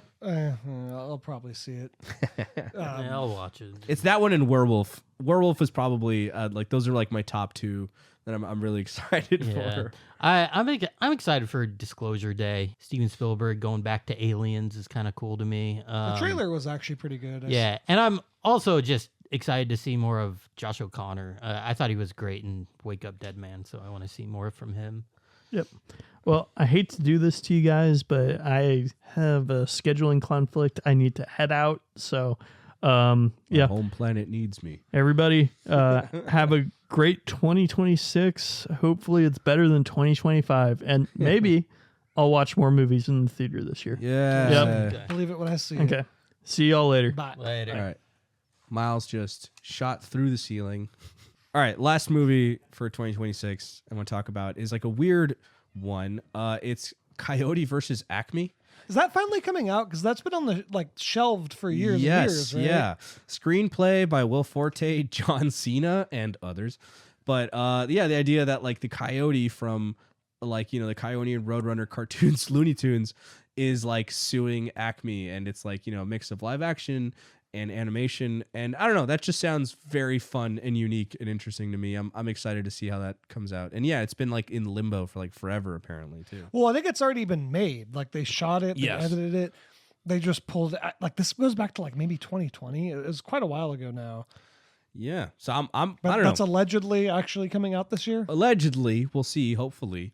I'll probably see it. Yeah, I'll watch it. It's that one and Werewolf. Werewolf is probably like those are like my top two that I'm really excited for. I'm excited for Disclosure Day. Steven Spielberg going back to Aliens is kind of cool to me. The trailer was actually pretty good. Yeah, and I'm also just excited to see more of Josh O'Connor. I thought he was great in Wake Up Dead Man, so I want to see more from him. Yep. Well, I hate to do this to you guys, but I have a scheduling conflict. I need to head out. So, yeah. Home planet needs me. Everybody, have a great 2026. Hopefully it's better than 2025. And maybe I'll watch more movies in the theater this year. Yeah. Yep. Okay. Believe it when I see it. Okay. See y'all later. Bye. Later. All right. Miles just shot through the ceiling. All right. Last movie for 2026 I want to talk about is like a weird one. It's Coyote versus Acme. Is that finally coming out? Because that's been on the shelved for years and years, right? Yeah. Screenplay by Will Forte, John Cena, and others. But yeah, the idea that like the coyote from like, the Coyote and Roadrunner cartoons, Looney Tunes, is like suing Acme, and it's like, a mix of live action and animation, and I don't know, that just sounds very fun and unique and interesting to me. I'm excited to see how that comes out. And yeah, it's been like in limbo for like forever apparently too. Well, I think it's already been made. Like they shot it, they Yes. edited it, they just pulled it. Like this goes back to like maybe 2020. It was quite a while ago now. Yeah, so I'm But I don't that's know. allegedly actually coming out this year. Allegedly, we'll see. Hopefully,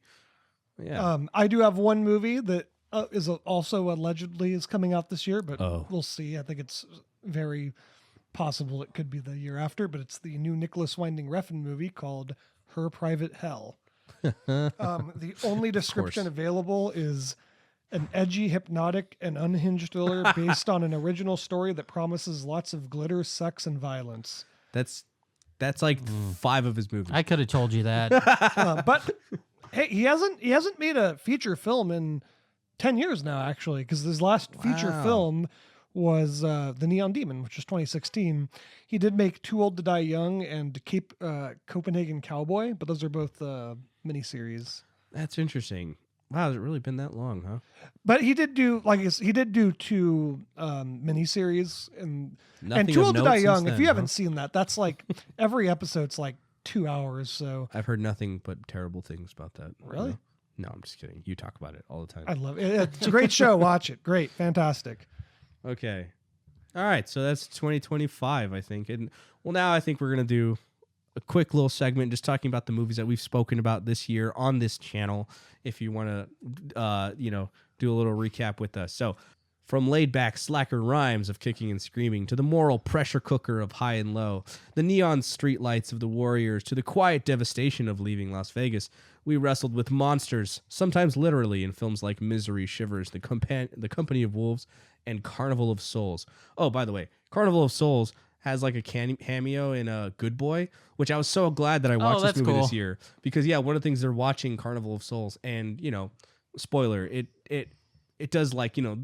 yeah. I do have one movie that is also allegedly is coming out this year, but Oh. we'll see. I think it's very possible it could be the year after, but it's the new Nicholas Winding Refn movie called Her Private Hell. The only description available is an edgy, hypnotic, and unhinged thriller based on an original story that promises lots of glitter, sex, and violence. That's like 5 of his movies. I could have told you that. But hey, he hasn't made a feature film in 10 years now, actually, because his last feature Wow. film was The Neon Demon, which was 2016. He did make Too Old to Die Young and Copenhagen Cowboy, but those are both miniseries. That's interesting. Wow, has it really been that long, huh? But he did do two miniseries and Nothing Too of Old to note Die since Young. then, If you huh? haven't seen that, that's like every episode's like 2 hours. So I've heard nothing but terrible things about that. Really? No, I'm just kidding. You talk about it all the time. I love it. It's a great show. Watch it. Great, fantastic. Okay. All right. So that's 2025, I think. And well, now I think we're going to do a quick little segment just talking about the movies that we've spoken about this year on this channel. If you want to, do a little recap with us. So, from laid-back slacker rhymes of kicking and screaming to the moral pressure cooker of High and Low, the neon streetlights of The Warriors to the quiet devastation of Leaving Las Vegas, we wrestled with monsters, sometimes literally, in films like Misery, Shivers, The Company of Wolves, and Carnival of Souls. Oh, by the way, Carnival of Souls has like a cameo in Good Boy, which I was so glad that I watched this movie this year. Because, one of the things they're watching Carnival of Souls, and, spoiler, it does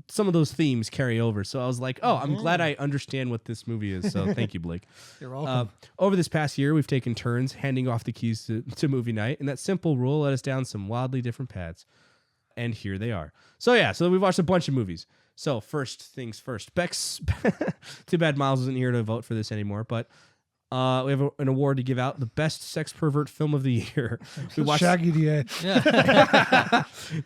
some of those themes carry over. So I was like, oh, I'm glad I understand what this movie is. So thank you, Blake. You're welcome. Over this past year, we've taken turns handing off the keys to movie night. And that simple rule led us down some wildly different paths. And here they are. So we've watched a bunch of movies. So first things first. Bex, too bad Miles isn't here to vote for this anymore. But we have an award to give out, the best sex pervert film of the year. We watched Shaggy DA.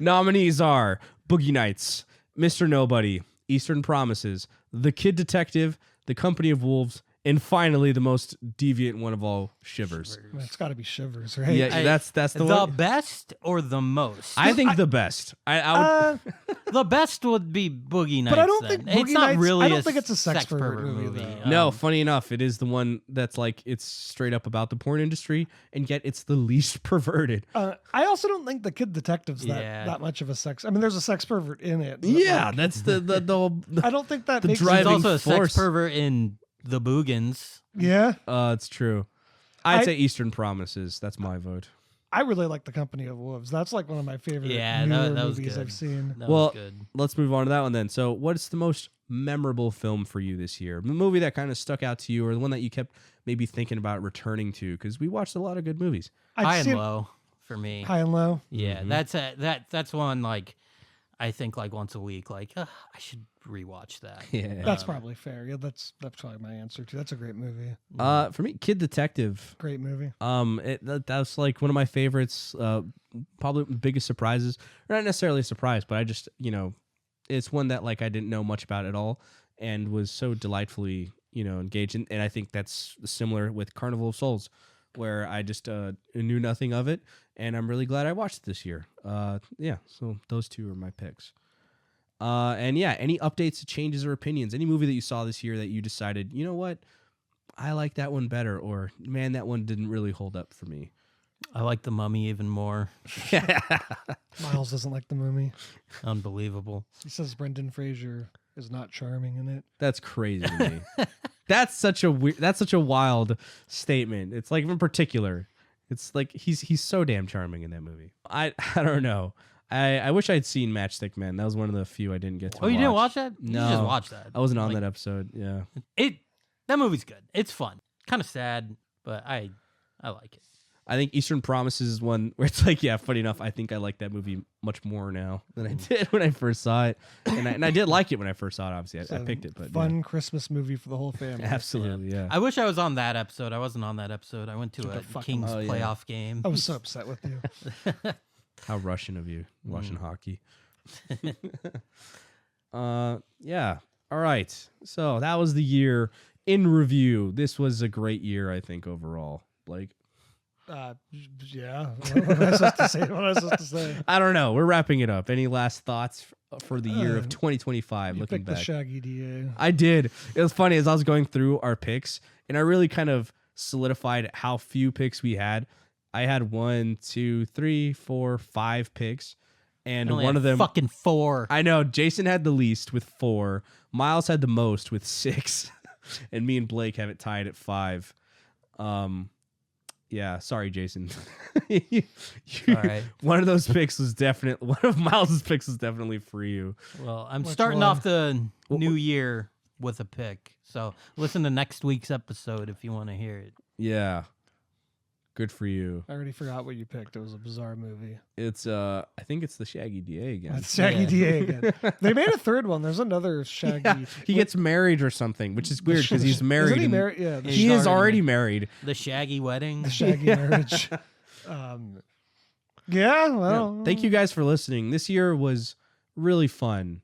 Nominees are Boogie Nights, Mr. Nobody, Eastern Promises, The Kid Detective, The Company of Wolves, and finally the most deviant one of all, Shivers. It's got to be Shivers, right? Yeah, that's the one. Best or the most? I think the best. I would. The best would be Boogie Nights. But I don't then. think Boogie it's not Nights- really. I don't think it's a sex pervert pervert movie, movie. though. No, funny enough, it is the one that's like it's straight up about the porn industry, and yet it's the least perverted. I also don't think The Kid Detective's Yeah. that much of a sex. I mean, there's a sex pervert in it. but, Yeah, like, that's the I don't think that the makes driving There's also a force. sex pervert in The Boogans. Yeah, It's true. I'd say Eastern Promises. That's my vote. I really like The Company of Wolves. That's like one of my favorite Yeah, newer that was movies good. I've seen. That Well, was good. Let's move on to that one then. So, what's the most memorable film for you this year? The movie that kind of stuck out to you, or the one that you kept maybe thinking about returning to? Because we watched a lot of good movies. High and Low for me. High and Low. Yeah, that's one like I think like once a week. Like I should rewatch that. Yeah. That's probably fair. Yeah, that's probably my answer too. That's a great movie. For me, Kid Detective. Great movie. That's like one of my favorites. Probably biggest surprises, or not necessarily a surprise, but I just it's one that like I didn't know much about at all, and was so delightfully engaged in. And I think that's similar with Carnival of Souls, where I just knew nothing of it, and I'm really glad I watched it this year. So those two are my picks. Any updates, changes, or opinions? Any movie that you saw this year that you decided, you know what, I like that one better, or man, that one didn't really hold up for me. I like The Mummy even more. Miles doesn't like The Mummy. Unbelievable. He says Brendan Fraser is not charming in it. That's crazy to me. That's such a wild statement. It's like in particular, it's like he's so damn charming in that movie. I don't know. I wish I'd seen Matchstick Men. That was one of the few I didn't get to. Oh, you didn't watch that? No, You just watched that. I wasn't on that episode. Yeah, that movie's good. It's fun. Kind of sad, but I like it. I think Eastern Promises is one where it's like, yeah, funny enough, I think I like that movie much more now than I did when I first saw it, and I did like it when I first saw it. Obviously, I picked it, but fun Christmas movie for the whole family. absolutely, yeah. I wish I was on that episode. I wasn't on that episode. I went to a Kings playoff game. I was so upset with you. How Russian of you watching hockey. Yeah. All right. So that was the year in review. This was a great year, I think, overall. Like, Yeah. What am I supposed to say? What am I supposed to say? I don't know. We're wrapping it up. Any last thoughts for the year of 2025? You Looking picked back, the Shaggy DA. I did. It was funny as I was going through our picks, and I really kind of solidified how few picks we had. I had 1, 2, 3, 4, 5 picks, and Only one had of them fucking 4. I know Jason had the least with 4. Miles had the most with 6, and me and Blake have it tied at 5. Yeah, sorry, Jason. All right. One of those picks was definitely one of Miles's picks was definitely for you. Well, I'm Which starting one? off the new year with a pick. So listen to next week's episode if you want to hear it. Yeah, good for you. I already forgot what you picked. It was a bizarre movie. It's I think it's the Shaggy DA again. It's Shaggy Yeah. DA again. They made a third one. There's another Shaggy. Yeah, he gets married or something, which is weird because he's married. Isn't he and- married? Yeah. He's He is already already married. The Shaggy Wedding. The Shaggy marriage. Yeah, well. Thank you guys for listening. This year was really fun.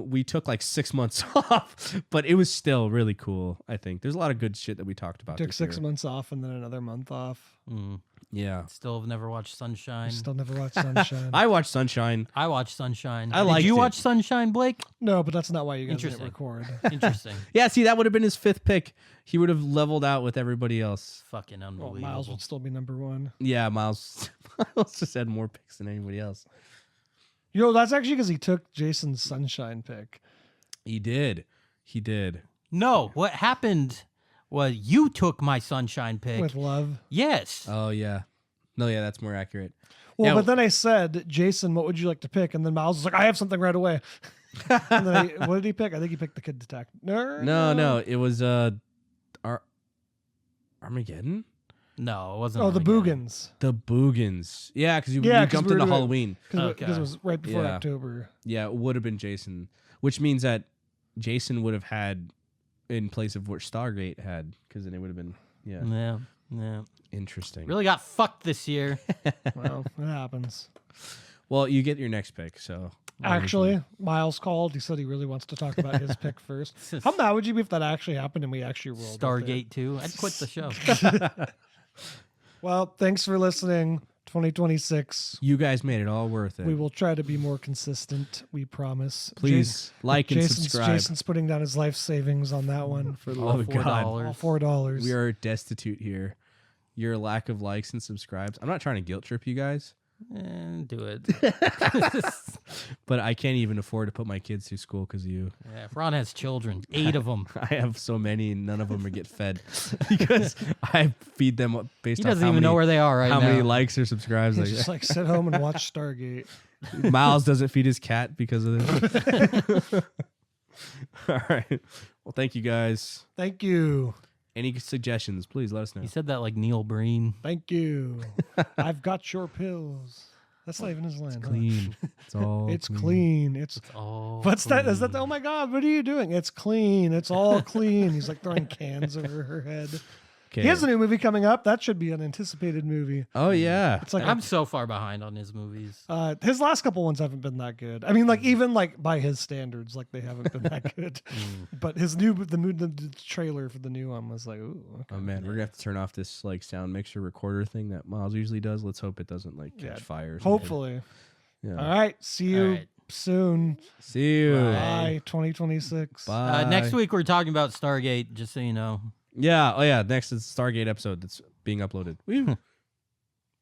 We took like 6 months off, but it was still really cool. I think there's a lot of good shit that we talked about. Took this 6 year. months off and then another month off. Yeah. Still have never watched Sunshine. Still never watched Sunshine. I watched Sunshine. I watched Sunshine. I liked Did you it. watch Sunshine, Blake? No, but that's not why you guys didn't Interesting. record. Interesting. Yeah, see, that would have been his 5th pick. He would have leveled out with everybody else. Fucking Well, unbelievable. Miles would still be number 1. Yeah, Miles just had more picks than anybody else. You know, that's actually because he took Jason's Sunshine pick. He did. No, what happened was you took my Sunshine pick. With love. Yes. Oh, yeah. No, yeah, that's more accurate. Well, Yeah, but then I said, Jason, what would you like to pick? And then Miles was like, I have something right away. And then what did he pick? I think he picked the Kid Detective. No, it was Armageddon? No, it wasn't. Oh, the Armageddon. Boogans. The Boogans. Yeah, because you 'cause jumped we were into doing- Halloween. Because Okay. it was right before Yeah. October. Yeah, it would have been Jason, which means that Jason would have had in place of what Stargate had, because then it would have been, Yeah. interesting. Really got fucked this year. Well, it happens. Well, you get your next pick, so. Actually, Miles called. He said he really wants to talk about his pick first. How mad would you be if that actually happened and we actually rolled with it? Stargate 2. I'd quit the show. Well, thanks for listening. 2026. You guys made it all worth it. We will try to be more consistent. We promise. Please like and subscribe. Jason's putting down his life savings on that one. For the All love of God. All $4. $4. We are destitute here. Your lack of likes and subscribes. I'm not trying to guilt trip you guys, Do it. but I can't even afford to put my kids through school because of you. Yeah, if Ron has children, 8 of them. I have so many and none of them get fed because I feed them based He on doesn't how even know many, where they are right how now. many likes or subscribes. He's just like sit home and watch Stargate. Miles doesn't feed his cat because of this. All right. Well, thank you guys. Thank you. Any suggestions, please let us know. He said that like Neil Breen. Thank you. I've got your pills. That's not even his line. huh? Clean. It's all It's clean. It's Oh, what's that? Is that? Oh my God! What are you doing? It's clean. It's all clean. He's like throwing cans over her head. Okay. He has a new movie coming up. That should be an anticipated movie. Oh, yeah. It's like I'm so far behind on his movies. his last couple ones haven't been that good. I mean, like even like by his standards, like they haven't been that good. But his the trailer for the new one was like, ooh. Okay. Oh, man. We're going to have to turn off this like sound mixer recorder thing that Miles usually does. Let's hope it doesn't like catch Yeah, fire. or something. Hopefully. Yeah. All right. See you All right. soon. See you. Bye. Bye. 2026. Bye. Next week we're talking about Stargate, just so you know. Yeah. Oh, yeah. Next is Stargate episode that's being uploaded. Woo.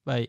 Bye.